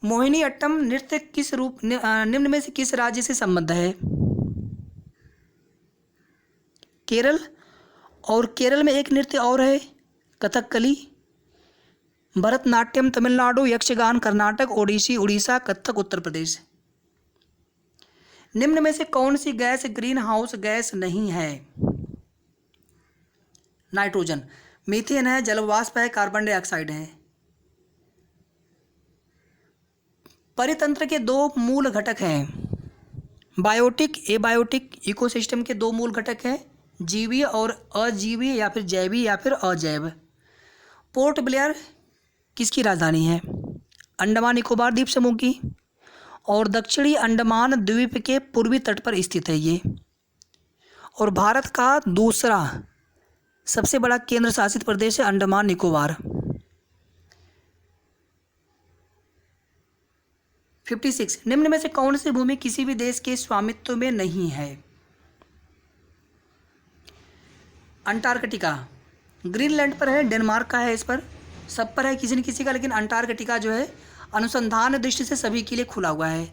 मोहिनी अट्टम नृत्य किस रूप निम्न में से किस राज्य से संबद्ध है? केरल। और केरल में एक नृत्य और है कथकली, भरतनाट्यम तमिलनाडु, यक्षगान कर्नाटक, ओडिसी उड़ीसा, कथक उत्तर प्रदेश। निम्न में से कौन सी गैस ग्रीन हाउस गैस नहीं है? नाइट्रोजन, मीथेन है, जलवाष्प है, कार्बन डाइऑक्साइड है। परितंत्र के दो मूल घटक हैं, बायोटिक एबायोटिक, इकोसिस्टम के दो मूल घटक हैं, जीवीय और अजीवीय या फिर जैवीय या फिर अजैव। पोर्ट ब्लेयर किसकी राजधानी है? अंडमान निकोबार द्वीप समूह की, और दक्षिणी अंडमान द्वीप के पूर्वी तट पर स्थित है ये, और भारत का दूसरा सबसे बड़ा केंद्र शासित प्रदेश है अंडमान निकोबार। 56 निम्न में से कौन सी भूमि किसी भी देश के स्वामित्व में नहीं है? अंटार्कटिका, ग्रीनलैंड पर है, डेनमार्क का है, इस पर सब पर है किसी न किसी का, लेकिन अंटार्कटिका जो है अनुसंधान दृष्टि से सभी के लिए खुला हुआ है।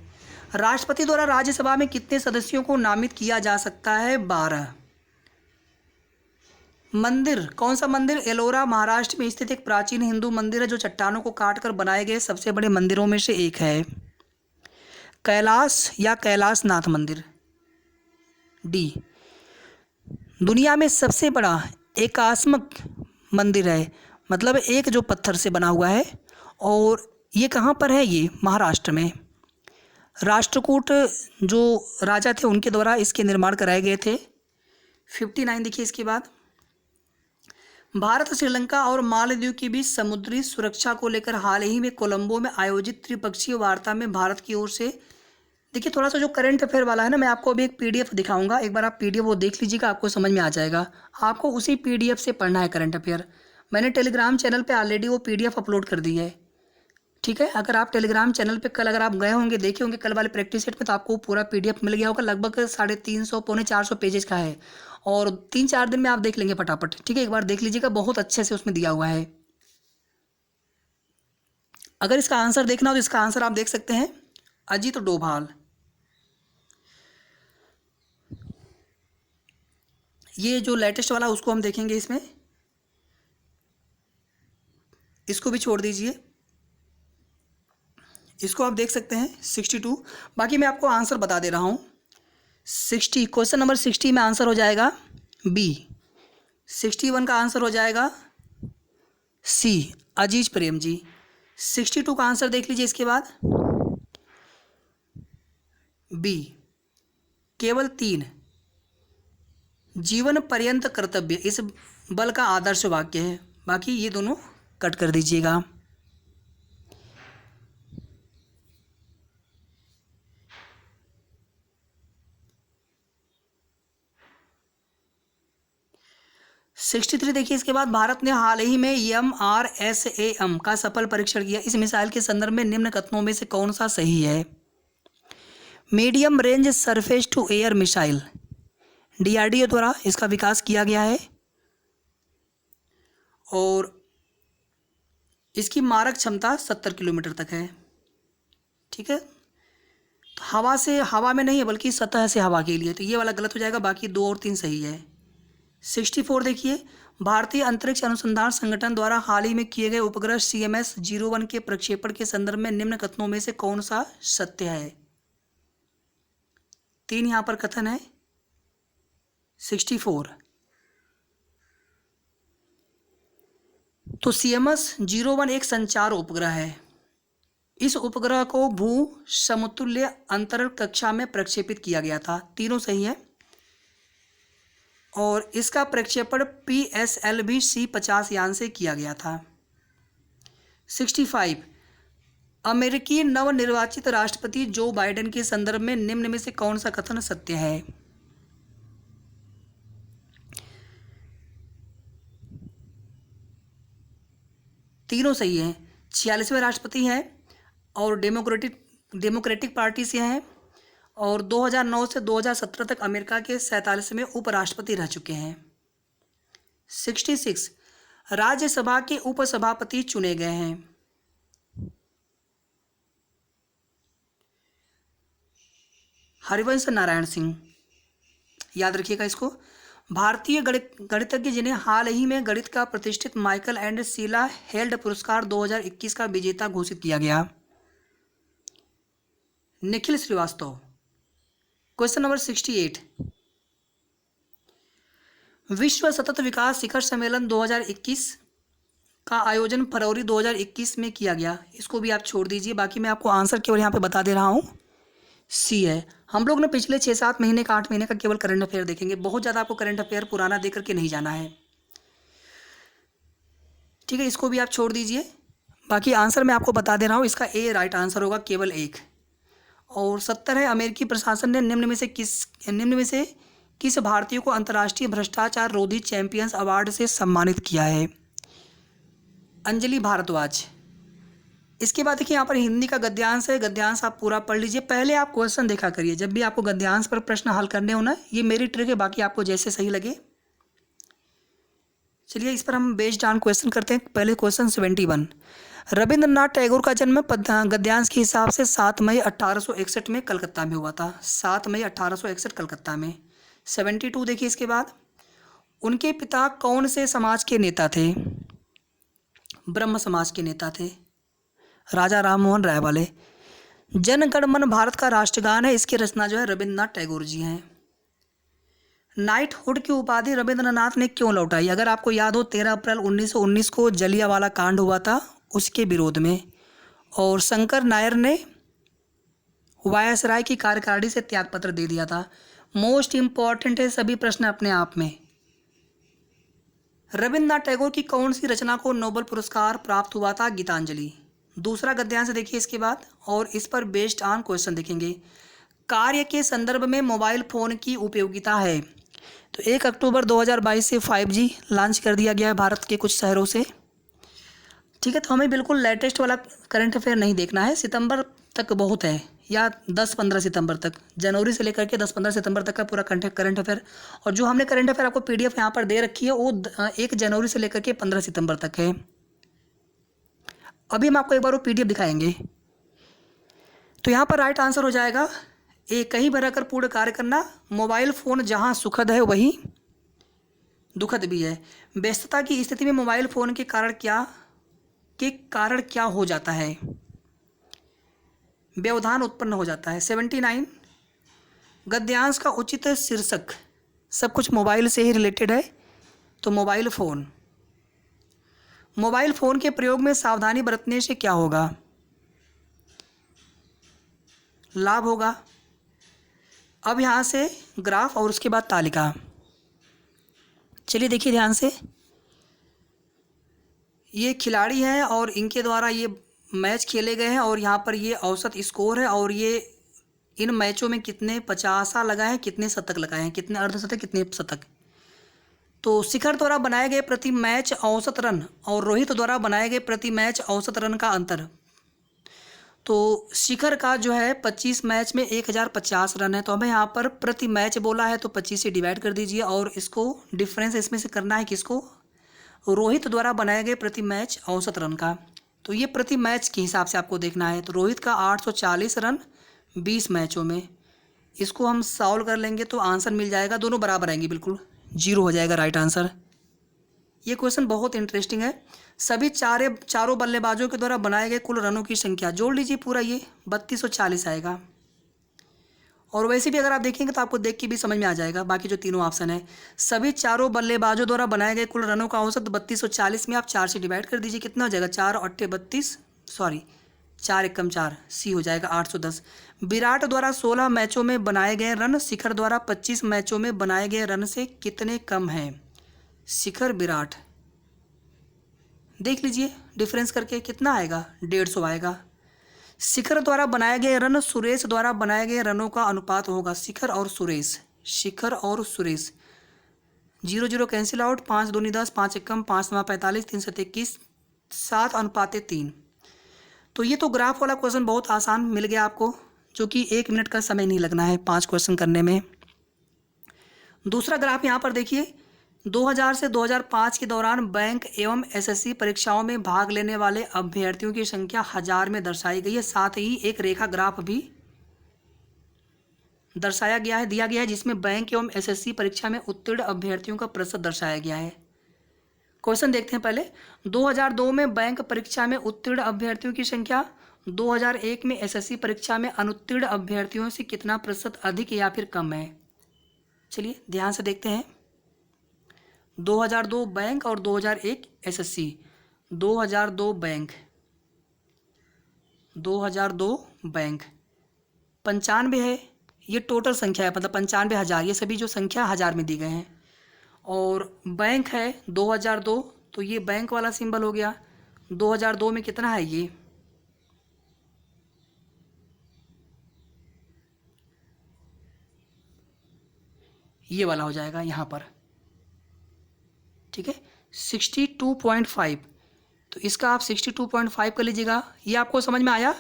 राष्ट्रपति द्वारा राज्यसभा में कितने सदस्यों को नामित किया जा सकता है? 12। मंदिर, कौन सा मंदिर? एलोरा महाराष्ट्र में स्थित एक प्राचीन हिंदू मंदिर है जो चट्टानों को काटकर बनाए गए सबसे बड़े मंदिरों में से एक है। कैलाश या कैलाशनाथ मंदिर। डी, दुनिया में सबसे बड़ा एकात्मक मंदिर है, मतलब एक जो पत्थर से बना हुआ है, और ये कहाँ पर है? ये महाराष्ट्र में। राष्ट्रकूट जो राजा थे उनके द्वारा इसके निर्माण कराए गए थे। 59 देखिए इसके बाद, भारत श्रीलंका और मालदीव के बीच समुद्री सुरक्षा को लेकर हाल ही में कोलंबो में आयोजित त्रिपक्षीय वार्ता में भारत की ओर से, देखिए थोड़ा सा जो करंट अफेयर वाला है ना, मैं आपको अभी एक पीडीएफ दिखाऊंगा, एक बार आप पीडीएफ वो देख लीजिएगा, आपको समझ में आ जाएगा। आपको उसी पीडीएफ से पढ़ना है करंट अफेयर। मैंने टेलीग्राम चैनल पे ऑलरेडी वो पीडीएफ अपलोड कर दी है, ठीक है। अगर आप टेलीग्राम चैनल पे कल अगर आप गए होंगे, देखे होंगे कल वाले प्रैक्टिस सेट में, तो आपको पूरा पीडीएफ मिल गया होगा। लगभग 350 पौने 400 पेजेस का है, और 3-4 दिन में आप देख लेंगे फटाफट, ठीक है। एक बार देख लीजिएगा, बहुत अच्छे से उसमें दिया हुआ है। अगर इसका आंसर देखना हो तो इसका आंसर आप देख सकते हैं अजीत डोभाल। ये जो लेटेस्ट वाला उसको हम देखेंगे इसमें, इसको भी छोड़ दीजिए, इसको आप देख सकते हैं 62। बाकी मैं आपको आंसर बता दे रहा हूँ। 60 क्वेश्चन नंबर 60 में आंसर हो जाएगा बी। 61 का आंसर हो जाएगा सी, अजीज प्रेम जी। 62 का आंसर देख लीजिए इसके बाद, बी, केवल 3, जीवन पर्यंत कर्तव्य इस बल का आदर्श वाक्य है। बाकी ये दोनों कट कर दीजिएगा। सिक्सटी थ्री देखिए इसके बाद, भारत ने हाल ही में MRSAM का सफल परीक्षण किया। इस मिसाइल के संदर्भ में निम्न कथनों में से कौन सा सही है? Medium range surface to air missile, DRDO द्वारा इसका विकास किया गया है, और इसकी मारक क्षमता 70 किलोमीटर तक है, ठीक है। तो हवा में नहीं है बल्कि सतह से हवा के लिए, तो ये वाला गलत हो जाएगा। बाकी 2 और 3 सही है। 64 देखिए, भारतीय अंतरिक्ष अनुसंधान संगठन द्वारा हाल ही में किए गए उपग्रह CMS-01 के प्रक्षेपण के संदर्भ में निम्न कथनों में से कौन सा सत्य है? 3 यहाँ पर कथन है। 64 तो CMS-01 एक संचार उपग्रह है। इस उपग्रह को भू समतुल्य अंतरिक्ष कक्षा में प्रक्षेपित किया गया था। तीनों सही है। और इसका प्रक्षेपण PSLV C-50 यान से किया गया था। 65 अमेरिकी नवनिर्वाचित राष्ट्रपति जो बाइडेन के संदर्भ में निम्न में से कौन सा कथन सत्य है? तीनों सही हैं। 46वें राष्ट्रपति हैं और डेमोक्रेटिक पार्टी से हैं और 2009 से 2017 तक अमेरिका के 47वें उपराष्ट्रपति रह चुके हैं। 66 राज्यसभा के उपसभापति चुने गए हैं। हरिवंश नारायण सिंह, याद रखिएगा इसको। भारतीय गणितज्ञ जिन्हें हाल ही में गणित का प्रतिष्ठित माइकल एंड शीला हेल्ड पुरस्कार 2021 का विजेता घोषित किया गया। निखिल श्रीवास्तव। क्वेश्चन नंबर 68, विश्व सतत विकास शिखर सम्मेलन 2021 का आयोजन फरवरी 2021 में किया गया। इसको भी आप छोड़ दीजिए, बाकी मैं आपको आंसर केवल यहाँ पे बता दे रहा हूँ, सी है। हम लोग ने पिछले 6-7 महीने का 8 महीने का केवल करंट अफेयर देखेंगे, बहुत ज़्यादा आपको करंट अफेयर पुराना देख करके नहीं जाना है, ठीक है। इसको भी आप छोड़ दीजिए, बाकी आंसर मैं आपको बता दे रहा हूँ, इसका ए राइट आंसर होगा, केवल एक। और 70 है, अमेरिकी प्रशासन ने निम्न में से किस भारतीय को अंतर्राष्ट्रीय भ्रष्टाचार रोधी चैंपियंस अवार्ड से सम्मानित किया है? अंजलि भारद्वाज। इसके बाद देखिए यहाँ पर हिंदी का गद्यांश है, गद्यांश आप पूरा पढ़ लीजिए। पहले आप क्वेश्चन देखा करिए, जब भी आपको गद्यांश पर प्रश्न हल करने हो ना, ये मेरी ट्रिक है, बाकी आपको जैसे सही लगे। चलिए इस पर हम बेस्ड ऑन क्वेश्चन करते हैं। पहले क्वेश्चन 71, रविंद्रनाथ टैगोर का जन्म गद्यांश के हिसाब से 7 मई 1861 में कलकत्ता में हुआ था। 7 मई 1861 कलकत्ता में। 72 देखिए इसके बाद, उनके पिता कौन से समाज के नेता थे? ब्रह्म समाज के नेता थे, राजा राममोहन राय वाले। जन गण मन भारत का राष्ट्रगान है, इसकी रचना जो है रविंद्रनाथ टैगोर जी हैं। नाइटहुड की उपाधि रविंद्रनाथ ने क्यों लौटाई? अगर आपको याद हो 13 अप्रैल 1919 को जलियांवाला कांड हुआ था, उसके विरोध में। और शंकर नायर ने वायसराय की कार्यकारिणी से त्यागपत्र दे दिया था। मोस्ट इंपॉर्टेंट है सभी प्रश्न अपने आप में। रविंद्रनाथ टैगोर की कौन सी रचना को नोबेल पुरस्कार प्राप्त हुआ था? गीतांजलि। दूसरा गद्यांश देखिए इसके बाद, और इस पर बेस्ड ऑन क्वेश्चन देखेंगे। कार्य के संदर्भ में मोबाइल फ़ोन की उपयोगिता है। तो 1 अक्टूबर 2022 से 5G लॉन्च कर दिया गया है भारत के कुछ शहरों से, ठीक है। तो हमें बिल्कुल लेटेस्ट वाला करंट अफेयर नहीं देखना है, सितंबर तक बहुत है, या 10-15 सितंबर तक, जनवरी से लेकर के 10-15 सितंबर तक का पूरा करंट अफेयर। और जो हमने करंट अफेयर आपको PDF यहाँ पर दे रखी है, वो 1 जनवरी से लेकर के 15 सितंबर तक है। अभी हम आपको एक बार वो PDF दिखाएंगे। तो यहाँ पर राइट आंसर हो जाएगा ए, कहीं भराकर पूर्ण कार्य करना। मोबाइल फ़ोन जहाँ सुखद है वहीं दुखद भी है। व्यस्तता की स्थिति में मोबाइल फ़ोन के कारण क्या हो जाता है? व्यवधान उत्पन्न हो जाता है। 79 गद्यांश का उचित शीर्षक, सब कुछ मोबाइल से ही रिलेटेड है, तो मोबाइल फ़ोन। मोबाइल फ़ोन के प्रयोग में सावधानी बरतने से क्या होगा? लाभ होगा। अब यहाँ से ग्राफ और उसके बाद तालिका। चलिए देखिए ध्यान से, ये खिलाड़ी हैं और इनके द्वारा ये मैच खेले गए हैं, और यहाँ पर ये औसत स्कोर है, और ये इन मैचों में कितने 50 लगाए हैं, कितने शतक लगाए हैं, कितने अर्धशतक, कितने शतक। तो शिखर द्वारा बनाए गए प्रति मैच औसत रन और रोहित द्वारा बनाए गए प्रति मैच औसत रन का अंतर। तो शिखर का जो है 25 मैच में 1050 रन है, तो हमें यहाँ पर प्रति मैच बोला है, तो 25 से डिवाइड कर दीजिए, और इसको डिफरेंस इसमें से करना है किसको? रोहित द्वारा बनाए गए प्रति मैच औसत रन का। तो ये प्रति मैच के हिसाब से आपको देखना है। तो रोहित का 840 रन 20 मैचों में, इसको हम सॉल्व कर लेंगे तो आंसर मिल जाएगा, दोनों बराबर आएंगे, बिल्कुल 0 हो जाएगा राइट आंसर। ये क्वेश्चन बहुत इंटरेस्टिंग है। सभी चारों बल्लेबाजों के द्वारा बनाए गए कुल रनों की संख्या जोड़ लीजिए पूरा, ये 3240 आएगा। और वैसे भी अगर आप देखेंगे तो आपको देख के भी समझ में आ जाएगा, बाकी जो तीनों ऑप्शन है। सभी चारों बल्लेबाजों द्वारा बनाए गए कुल रनों का औसत 3240 में आप 4 से डिवाइड कर दीजिए, कितना हो जाएगा? 4 और 8 32, सॉरी 4 एकम 4, सी हो जाएगा 810। विराट द्वारा 16 मैचों में बनाए गए रन शिखर द्वारा 25 मैचों में बनाए गए रन से कितने कम हैं? शिखर विराट देख लीजिए डिफरेंस करके कितना आएगा? 150 आएगा। शिखर द्वारा बनाए गए रन सुरेश द्वारा बनाए गए रनों का अनुपात होगा। शिखर और सुरेश, 0 कैंसिल आउट, 5 दूनी 10, 5 एकम 5 9 45, 3 7 21, 7 अनुपात 3। तो ये तो ग्राफ वाला क्वेश्चन बहुत आसान मिल गया आपको, जो कि 1 मिनट का समय नहीं लगना है 5 क्वेश्चन करने में। दूसरा ग्राफ यहाँ पर देखिए, 2000 से 2005 के दौरान बैंक एवं एसएससी परीक्षाओं में भाग लेने वाले अभ्यर्थियों की संख्या 1000 में दर्शाई गई है। साथ ही एक रेखा ग्राफ भी दर्शाया गया है, दिया गया है, जिसमें बैंक एवं एसएससी परीक्षा में उत्तीर्ण अभ्यर्थियों का प्रतिशत दर्शाया गया है। क्वेश्चन देखते हैं पहले। 2002 में बैंक परीक्षा में उत्तीर्ण अभ्यर्थियों की संख्या 2001 में एसएससी परीक्षा में अनुत्तीर्ण अभ्यर्थियों से कितना प्रतिशत अधिक या फिर कम है। चलिए ध्यान से देखते हैं। 2002 बैंक और 2001 एसएससी। 2002 बैंक 95 है, ये टोटल संख्या है, मतलब 95,000, ये सभी जो संख्या 1000 में दी गए हैं। और बैंक है 2002, तो ये बैंक वाला सिंबल हो गया। 2002 में कितना है, ये वाला हो जाएगा यहाँ पर, ठीक है, 62.5। तो इसका आप 62.5 कर लीजिएगा। ये आपको समझ में आया।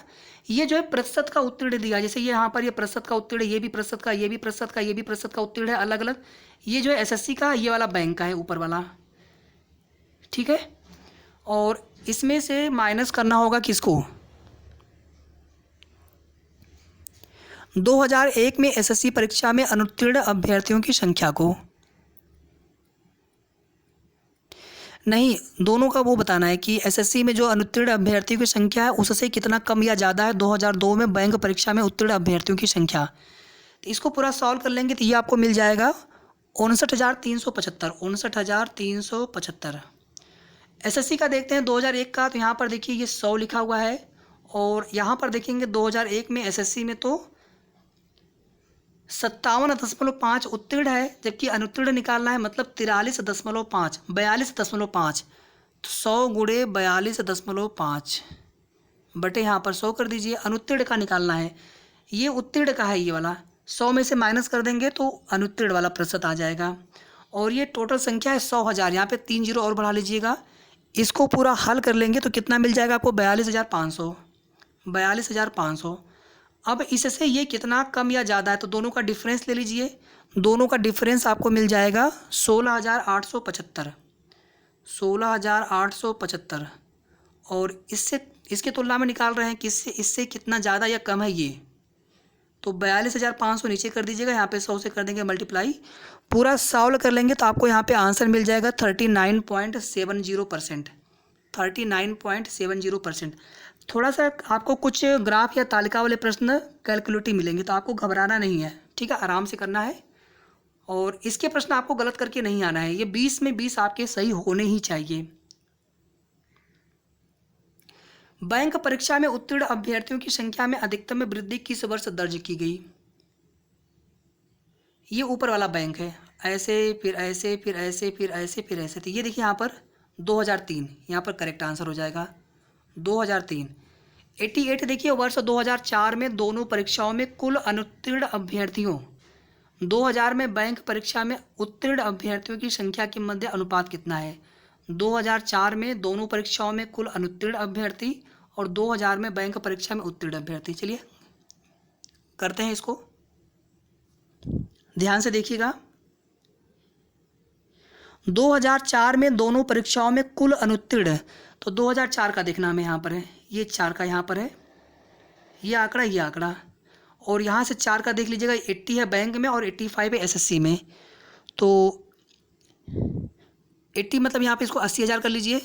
ये जो है प्रतिशत का उत्तीर्ण दिया, जैसे ये यहाँ पर ये प्रतिशत का उत्तीर्ण, ये भी प्रतिशत का, ये भी प्रतिशत का, ये भी प्रतिशत का उत्तीर्ण है, अलग अलग। ये जो है एसएससी का, ये वाला बैंक का है ऊपर वाला, ठीक है। और इसमें से माइनस करना होगा किसको, 2001 में एसएससी परीक्षा में अनुत्तीर्ण अभ्यर्थियों की संख्या को, नहीं, दोनों का वो बताना है कि एसएससी में जो अनुत्तीर्ण अभ्यर्थियों की संख्या है उससे कितना कम या ज़्यादा है 2002 में बैंक परीक्षा में उत्तीर्ण अभ्यर्थियों की संख्या। तो इसको पूरा सॉल्व कर लेंगे तो ये आपको मिल जाएगा 59,375। 59,375। एसएससी का देखते हैं 2001 का, तो यहाँ पर देखिए ये 100 लिखा हुआ है, और यहाँ पर देखेंगे 2001 में एसएससी में तो 57.5 उत्तीर्ण है, जबकि अनुत्तीर्ण निकालना है, मतलब 43.5, 42.5। तो 100 गुणे 42.5 बटे यहाँ पर 100 कर दीजिए। अनुत्तीर्ण का निकालना है, ये उत्तीर्ण का है, ये वाला 100 में से माइनस कर देंगे तो अनुत्तीर्ण वाला प्रतिशत आ जाएगा। और ये टोटल संख्या है 100,000, यहाँ पे 3 जीरो और बढ़ा लीजिएगा। इसको पूरा हल कर लेंगे तो कितना मिल जाएगा आपको, 42,500। 42,500। अब इससे ये कितना कम या ज़्यादा है, तो दोनों का डिफरेंस ले लीजिए। दोनों का डिफरेंस आपको मिल जाएगा 16,875। 16,875। और इसके तुलना में निकाल रहे हैं कि इससे कितना ज़्यादा या कम है ये, तो 42,500 नीचे कर दीजिएगा, यहाँ पे 100 से कर देंगे मल्टीप्लाई। पूरा सॉल्व कर लेंगे तो आपको यहाँ पे आंसर मिल जाएगा 39.70%। 39.70%। थोड़ा सा आपको कुछ ग्राफ या तालिका वाले प्रश्न कैलकुलेटिव मिलेंगे, तो आपको घबराना नहीं है, ठीक है, आराम से करना है। और इसके प्रश्न आपको गलत करके नहीं आना है, ये 20 में 20 आपके सही होने ही चाहिए। बैंक परीक्षा में उत्तीर्ण अभ्यर्थियों की संख्या में अधिकतम वृद्धि किस वर्ष दर्ज की गई। ये ऊपर वाला बैंक है, ऐसे फिर ऐसे फिर ऐसे फिर ऐसे फिर ऐसे, तो ये देखिए यहाँ पर 2003, यहाँ पर करेक्ट आंसर हो जाएगा 2003। 88 देखिए, वर्ष 2004 में दोनों परीक्षाओं में कुल अनुत्तीर्ण अभ्यर्थियों, 2000 में बैंक परीक्षा में उत्तीर्ण अभ्यर्थियों की संख्या के मध्य अनुपात कितना है। 2004 में दोनों परीक्षाओं में कुल अनुत्तीर्ण अभ्यर्थी और 2000 में बैंक परीक्षा में उत्तीर्ण अभ्यर्थी। चलिए करते हैं इसको, ध्यान से देखिएगा। 2004 में दोनों परीक्षाओं में कुल अनुत्तीर्ण, तो 2004 का देखना हमें यहाँ पर है, ये 4 का यहाँ पर है, ये आंकड़ा, और यहाँ से 4 का देख लीजिएगा, 80 है बैंक में और 85 है एसएससी में। तो 80 मतलब यहाँ पे इसको 80,000 कर लीजिए।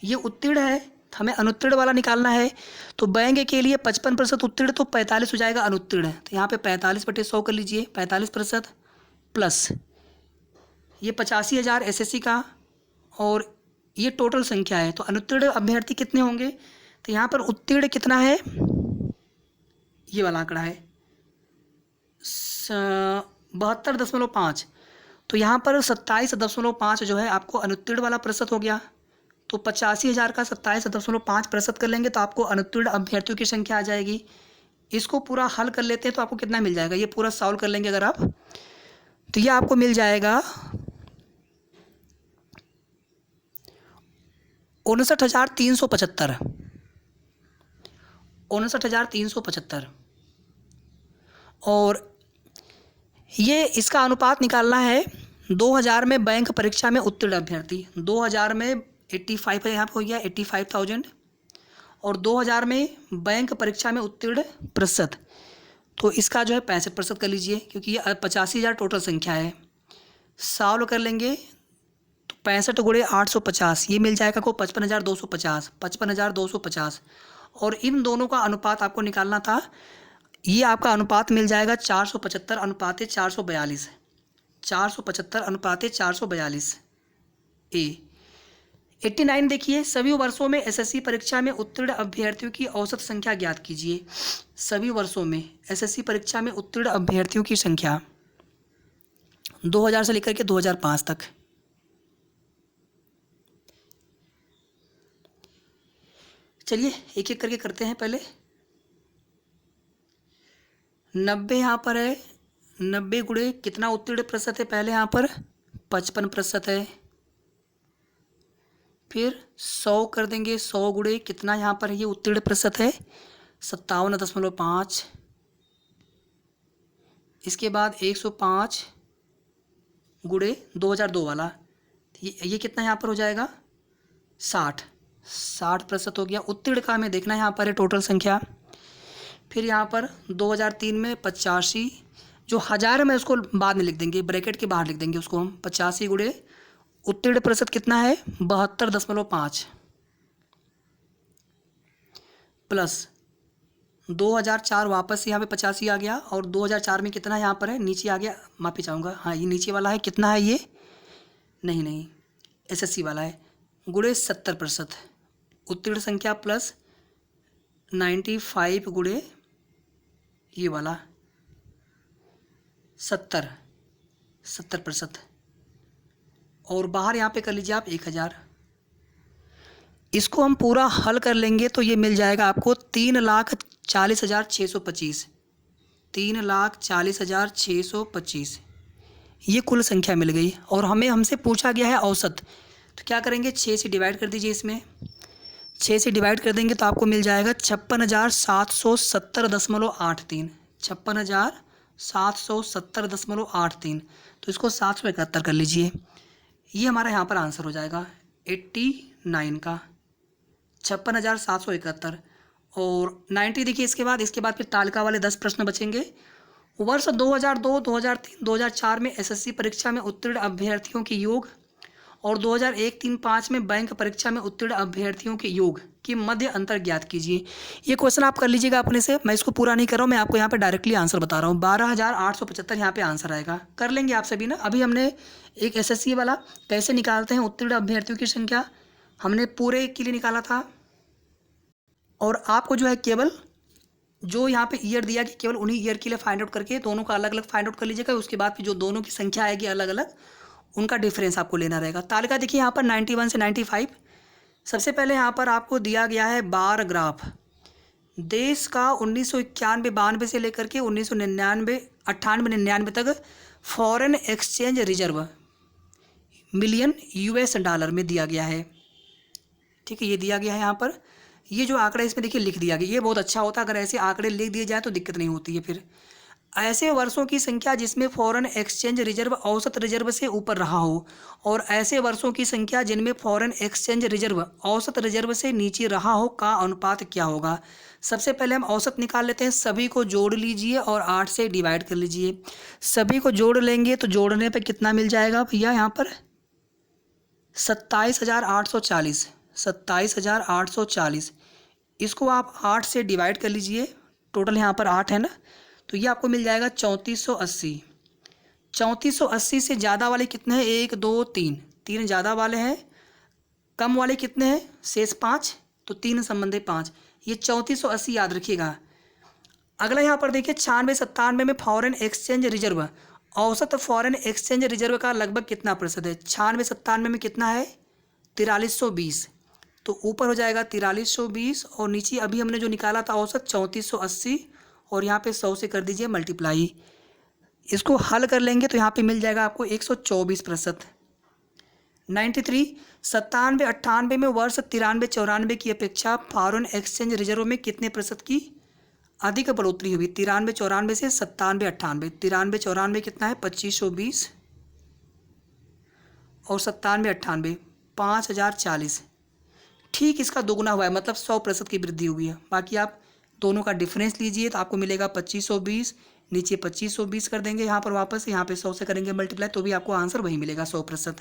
ये उत्तीर्ण है, हमें अनुत्तीर्ण वाला निकालना है, तो बैंक के लिए 55% उत्तीर्ण, तो 45 हो जाएगा अनुत्तीर्ण। तो यहाँ पे 45/100 कर लीजिए, 45% प्लस ये 85,000 एसएससी का, और ये टोटल संख्या है। तो अनुत्तीर्ण अभ्यर्थी कितने होंगे, तो यहाँ पर उत्तीर्ण कितना है, ये वाला आंकड़ा है 72.5, तो यहाँ पर 27.5 जो है आपको अनुत्तीर्ण वाला प्रतिशत हो गया। तो 85,000 का 27.5% कर लेंगे तो आपको अनुत्तीर्ण अभ्यर्थियों की संख्या आ जाएगी। इसको पूरा हल कर लेते हैं तो आपको कितना मिल जाएगा, ये पूरा सॉल्व कर लेंगे अगर आप, तो ये आपको मिल जाएगा 59,375। 59,375। और ये इसका अनुपात निकालना है 2000 में बैंक परीक्षा में उत्तीर्ण अभ्यर्थी, 2000 में 85 है, यहाँ पे हो गया 85,000, और 2000 में बैंक परीक्षा में उत्तीर्ण प्रतिशत, तो इसका जो है 65% कर लीजिए, क्योंकि ये 85,000 टोटल संख्या है। सॉल्व कर लेंगे तो 65 गुणे 850, ये मिल जाएगा को 55,250, 55,250। और इन दोनों का अनुपात आपको निकालना था, ये आपका अनुपात मिल जाएगा 475 अनुपात 442, 475 अनुपात 442 ए। 89 देखिए, सभी वर्षों में एसएससी परीक्षा में उत्तीर्ण अभ्यर्थियों की औसत संख्या ज्ञात कीजिए। सभी वर्षों में एसएससी परीक्षा में उत्तीर्ण अभ्यर्थियों की संख्या 2000 से लेकर के 2005 तक। चलिए एक एक करके करते हैं। पहले 90 यहाँ पर है, 90 गुणे कितना उत्तीर्ण प्रतिशत है, पहले यहाँ पर 55% है। फिर 100 कर देंगे, 100 गुणे कितना यहाँ पर ये उत्तीर्ण प्रतिशत है 57.5। इसके बाद 105 गुणे 2002 वाला, ये कितना यहाँ पर हो जाएगा 60% हो गया। उत्तीर्ण का हमें देखना है यहाँ पर है टोटल संख्या। फिर यहाँ पर 2003 में 85, जो हज़ार में उसको बाद में लिख देंगे, ब्रैकेट के बाहर लिख देंगे उसको हम, 85 गुणे उत्तीर्ण प्रतिशत कितना है 72.5 प्लस 2004 वापस से यहाँ पे 85 आ गया, और 2004 में कितना यहाँ पर है नीचे आ गया, माफ़ी चाहूँगा, हाँ ये नीचे वाला है, कितना है ये, नहीं एसएससी वाला है, गुणे 70% उत्तीर्ण संख्या प्लस 95 गुणे ये वाला 70%, और बाहर यहाँ पे कर लीजिए आप 1000। इसको हम पूरा हल कर लेंगे तो ये मिल जाएगा आपको 3,40,625, 3,40,625 ये कुल संख्या मिल गई। और हमसे पूछा गया है औसत, तो क्या करेंगे 6 से डिवाइड कर दीजिए। इसमें 6 से डिवाइड कर देंगे तो आपको मिल जाएगा 56,770.83, 56,770.83। तो इसको 771 कर लीजिए, ये हमारा यहाँ पर आंसर हो जाएगा 89 का 56,771। और 90 देखिए, इसके बाद फिर तालिका वाले 10 प्रश्न बचेंगे। वर्ष 2002, 2003, 2004 में एसएससी परीक्षा में उत्तीर्ण अभ्यर्थियों के योग और 2001-3-5 में बैंक परीक्षा में उत्तीर्ण अभ्यर्थियों के योग के मध्य अंतर ज्ञात कीजिए। ये क्वेश्चन आप कर लीजिएगा अपने से, मैं इसको पूरा नहीं कर रहा हूँ, मैं आपको यहाँ पे डायरेक्टली आंसर बता रहा हूँ। 12,875 यहाँ पे आंसर आएगा। कर लेंगे आप सभी ना। अभी हमने एक एसएससी वाला कैसे निकालते हैं उत्तीर्ण अभ्यर्थियों की संख्या, हमने पूरे के लिए निकाला था। और आपको जो है केवल जो यहाँ पे ईयर दिया कि केवल उन्हीं ईयर के लिए फाइंड आउट करके दोनों का अलग अलग फाइंड आउट कर लीजिएगा। उसके बाद फिर जो दोनों की संख्या आएगी अलग अलग, उनका डिफरेंस आपको लेना रहेगा। तालिका देखिए यहाँ पर 91 से 95। सबसे पहले यहाँ पर आपको दिया गया है बार ग्राफ। देश का 1991-92 से लेकर के 1999-98-99 तक foreign exchange reserve million US dollar में दिया गया है। ठीक है, ये दिया गया है यहाँ पर। ये जो आंकड़ा इसमें देखिए लिख दिया गया, ये बहुत अच्छा होता है। अगर ऐसे आंकड़े लिख दिए जाए तो दिक्कत नहीं होती है। फिर ऐसे वर्षों की संख्या जिसमें फॉरेन एक्सचेंज रिजर्व औसत रिजर्व से ऊपर रहा हो, और ऐसे वर्षों की संख्या जिनमें फॉरेन एक्सचेंज रिजर्व औसत रिजर्व से नीचे रहा हो का अनुपात क्या होगा। सबसे पहले हम औसत निकाल लेते हैं। सभी को जोड़ लीजिए और 8 से डिवाइड कर लीजिए। सभी को जोड़ लेंगे तो जोड़ने पर कितना मिल जाएगा भैया, यहाँ पर 27,840, 27,840। इसको आप 8 से डिवाइड कर लीजिए, टोटल यहाँ पर 8 है ना, तो ये आपको मिल जाएगा 3480। 3480 से ज़्यादा वाले कितने हैं, 1 2 3, 3 ज़्यादा वाले हैं, कम वाले कितने हैं, शेष 5, तो 3 संबंधी 5, ये 3480 याद रखिएगा। अगला यहाँ पर देखिए 96-97 में फॉरेन एक्सचेंज रिजर्व, औसत फॉरेन एक्सचेंज रिजर्व का लगभग कितना प्रतिशत है। 96-97 में कितना है 4320, तो ऊपर हो जाएगा 4320, और नीचे अभी हमने जो निकाला था औसत 3480, और यहाँ पे 100 से कर दीजिए मल्टीप्लाई। इसको हल कर लेंगे तो यहाँ पे मिल जाएगा आपको 124%। 93 97 98 में वर्ष 93 94 की अपेक्षा फॉरेन एक्सचेंज रिजर्व में कितने प्रतिशत की अधिक बढ़ोतरी हुई? 93 94 से 97 98, 93 94 कितना है 2520 और 97 98 5040, ठीक इसका दोगुना हुआ है, मतलब 100% की वृद्धि हुई है। बाकी आप दोनों का डिफरेंस लीजिए तो आपको मिलेगा 2520, नीचे 2520 कर देंगे, यहाँ पर वापस यहाँ पे 100 से करेंगे मल्टीप्लाई तो भी आपको आंसर वही मिलेगा 100%।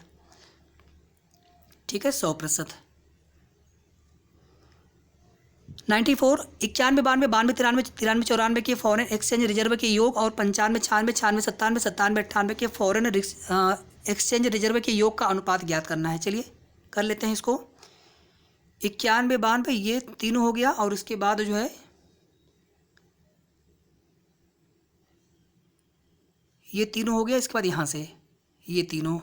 ठीक है 100%। 94 91 92 92 93 93 94 के फॉरेन एक्सचेंज रिजर्व के योग और 95 96 96 97 97 98 के फॉरेन एक्सचेंज रिजर्व के योग का अनुपात ज्ञात करना है। चलिए कर लेते हैं इसको। 91 92 ये तीनों हो गया और इसके बाद जो है ये तीनों हो गया, इसके बाद यहाँ से ये तीनों,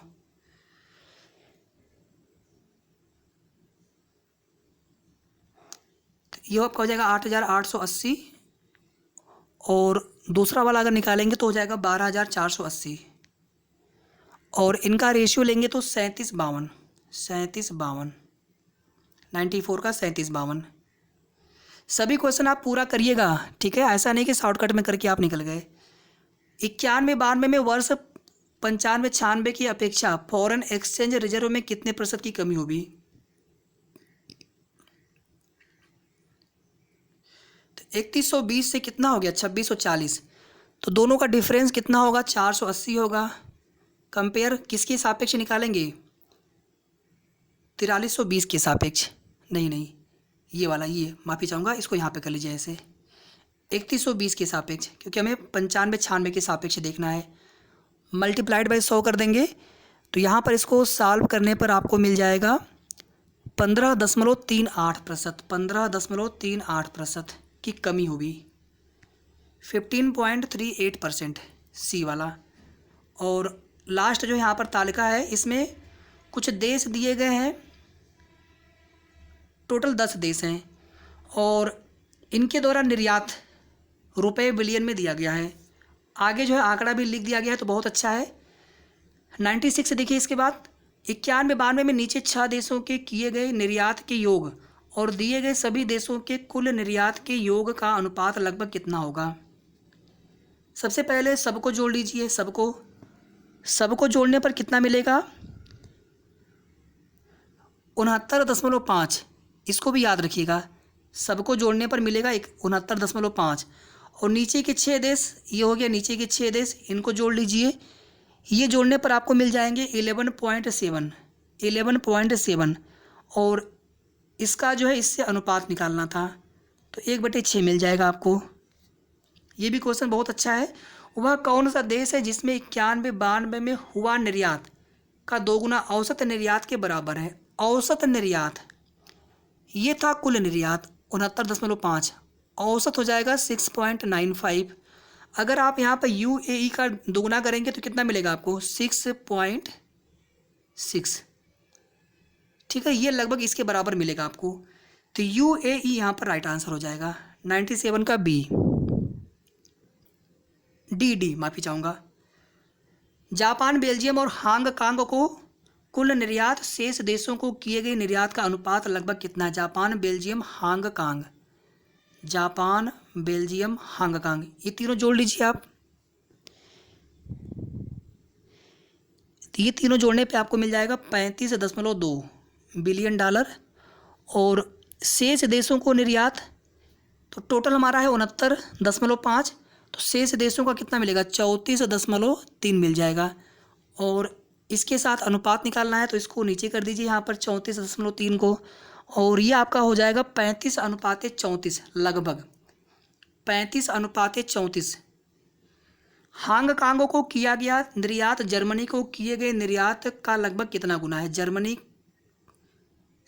ये आपका हो जाएगा 8880 और दूसरा वाला अगर निकालेंगे तो हो जाएगा 12480 और इनका रेशियो लेंगे तो 37 52 37 52, 94 का 37 52। सभी क्वेश्चन आप पूरा करिएगा, ठीक है, ऐसा नहीं कि शॉर्टकट में करके आप निकल गए। 91 92 में वर्ष 95 96 की अपेक्षा फॉरेन एक्सचेंज रिजर्व में कितने प्रतिशत की कमी होगी? तो 3120 से कितना हो गया 2640, तो दोनों का डिफरेंस कितना होगा 480 होगा। कंपेयर किसके सापेक्ष निकालेंगे? 4320 के सापेक्ष, नहीं ये वाला, ये माफ़ी चाहूँगा, इसको यहाँ पे कर लीजिए ऐसे 3120 के सापेक्ष, क्योंकि हमें 95 96 के सापेक्ष देखना है। मल्टीप्लाइड बाय 100 कर देंगे तो यहाँ पर इसको सॉल्व करने पर आपको मिल जाएगा 15.38%, 15.38% की कमी होगी, 15.38% सी वाला। और लास्ट जो यहाँ पर तालिका है इसमें कुछ देश दिए गए हैं, टोटल 10 देश हैं और इनके द्वारा निर्यात रुपए बिलियन में दिया गया है। आगे जो है आंकड़ा भी लिख दिया गया है तो बहुत अच्छा है। 96 देखिए इसके बाद 91 92 में नीचे 6 देशों के किए गए निर्यात के योग और दिए गए सभी देशों के कुल निर्यात के योग का अनुपात लगभग कितना होगा? सबसे पहले सबको जोड़ लीजिए, सबको जोड़ने पर कितना मिलेगा 69.5, इसको भी याद रखिएगा, सबको जोड़ने पर मिलेगा 69.5 और नीचे के 6 देश, ये हो गया नीचे के 6 देश, इनको जोड़ लीजिए, ये जोड़ने पर आपको मिल जाएंगे 11.7 और इसका जो है इससे अनुपात निकालना था तो 1/6 मिल जाएगा आपको। ये भी क्वेश्चन बहुत अच्छा है। वह कौन सा देश है जिसमें 91 92 में हुआ निर्यात का दोगुना औसत निर्यात के बराबर है? औसत निर्यात ये था कुल निर्यात 69.5, औसत हो जाएगा 6.95। अगर आप यहाँ पर UAE का दोगुना करेंगे तो कितना मिलेगा आपको 6.6, ठीक है, ये लगभग इसके बराबर मिलेगा आपको। तो UAE यहाँ पर राइट आंसर हो जाएगा। 97 का B, डी माफ़ी चाहूँगा। जापान बेल्जियम और हांगकांग को कुल निर्यात शेष देशों को किए गए निर्यात का अनुपात लगभग कितना है? Japan Belgium Hong Kong, Japan Belgium Hong Kong, ये तीनों जोड़ लीजिए आप। ये तीनों जोड़ने पे आपको मिल जाएगा 35.2 बिलियन डॉलर और शेष देशों को निर्यात तो टोटल हमारा है 69.5, तो शेष देशों का कितना मिलेगा 34.3 मिल जाएगा और इसके साथ अनुपात निकालना है तो इसको नीचे कर दीजिए यहाँ पर 34.3 को और ये आपका हो जाएगा 35:34, लगभग 35:34। हांगकांग को किया गया निर्यात जर्मनी को किए गए निर्यात का लगभग कितना गुना है? जर्मनी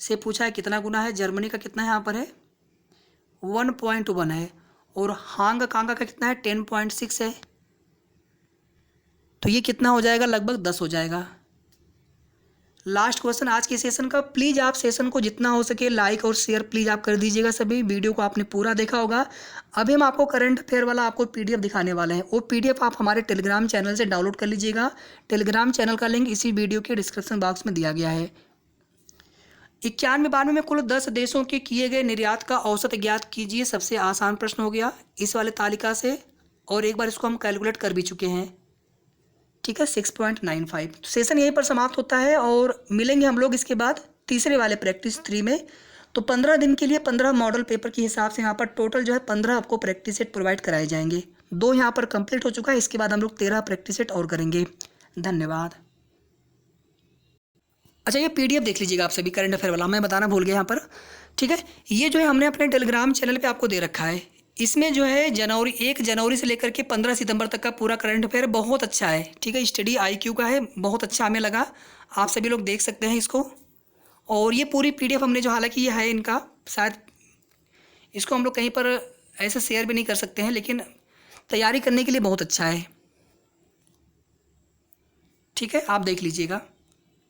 से पूछा है कितना गुना है, जर्मनी का कितना है यहाँ पर है 1.1 है और हांगकांग का कितना है 10.6 है, तो ये कितना हो जाएगा लगभग 10 हो जाएगा, लास्ट क्वेश्चन आज के सेशन का। प्लीज़ आप सेशन को जितना हो सके लाइक और शेयर प्लीज़ आप कर दीजिएगा। सभी वीडियो को आपने पूरा देखा होगा। अभी हम आपको करंट अफेयर वाला आपको पीडीएफ दिखाने वाले हैं। वो पीडीएफ आप हमारे टेलीग्राम चैनल से डाउनलोड कर लीजिएगा। टेलीग्राम चैनल का लिंक इसी वीडियो के डिस्क्रिप्शन बॉक्स में दिया गया है। 91-92 में कुल 10 देशों के किए गए निर्यात का औसत ज्ञात कीजिए। सबसे आसान प्रश्न हो गया इस वाले तालिका से, और एक बार इसको हम कैलकुलेट कर भी चुके हैं। ठीक है, 6.95। तो सेशन यहीं पर समाप्त होता है और मिलेंगे हम लोग इसके बाद तीसरे वाले प्रैक्टिस 3 में। तो 15 दिन के लिए 15 मॉडल पेपर के हिसाब से यहाँ पर टोटल जो है 15 आपको प्रैक्टिस सेट प्रोवाइड कराए जाएंगे। 2 यहाँ पर कंप्लीट हो चुका है, इसके बाद हम लोग 13 प्रैक्टिस सेट और करेंगे। धन्यवाद। अच्छा, ये पीडीएफ देख लीजिएगा आप सभी, करंट अफेयर वाला मैं बताना भूल गया यहाँ पर। ठीक है, ये जो है हमने अपने टेलीग्राम चैनल पे आपको दे रखा है। इसमें जो है 1 जनवरी से लेकर के 15 सितंबर तक का पूरा करंट अफेयर बहुत अच्छा है। ठीक है, स्टडी आईक्यू का है, बहुत अच्छा हमें लगा। आप सभी लोग देख सकते हैं इसको। और ये पूरी पीडीएफ हमने जो, हालांकि ये है इनका, शायद इसको हम लोग कहीं पर ऐसे शेयर भी नहीं कर सकते हैं, लेकिन तैयारी करने के लिए बहुत अच्छा है। ठीक है, आप देख लीजिएगा।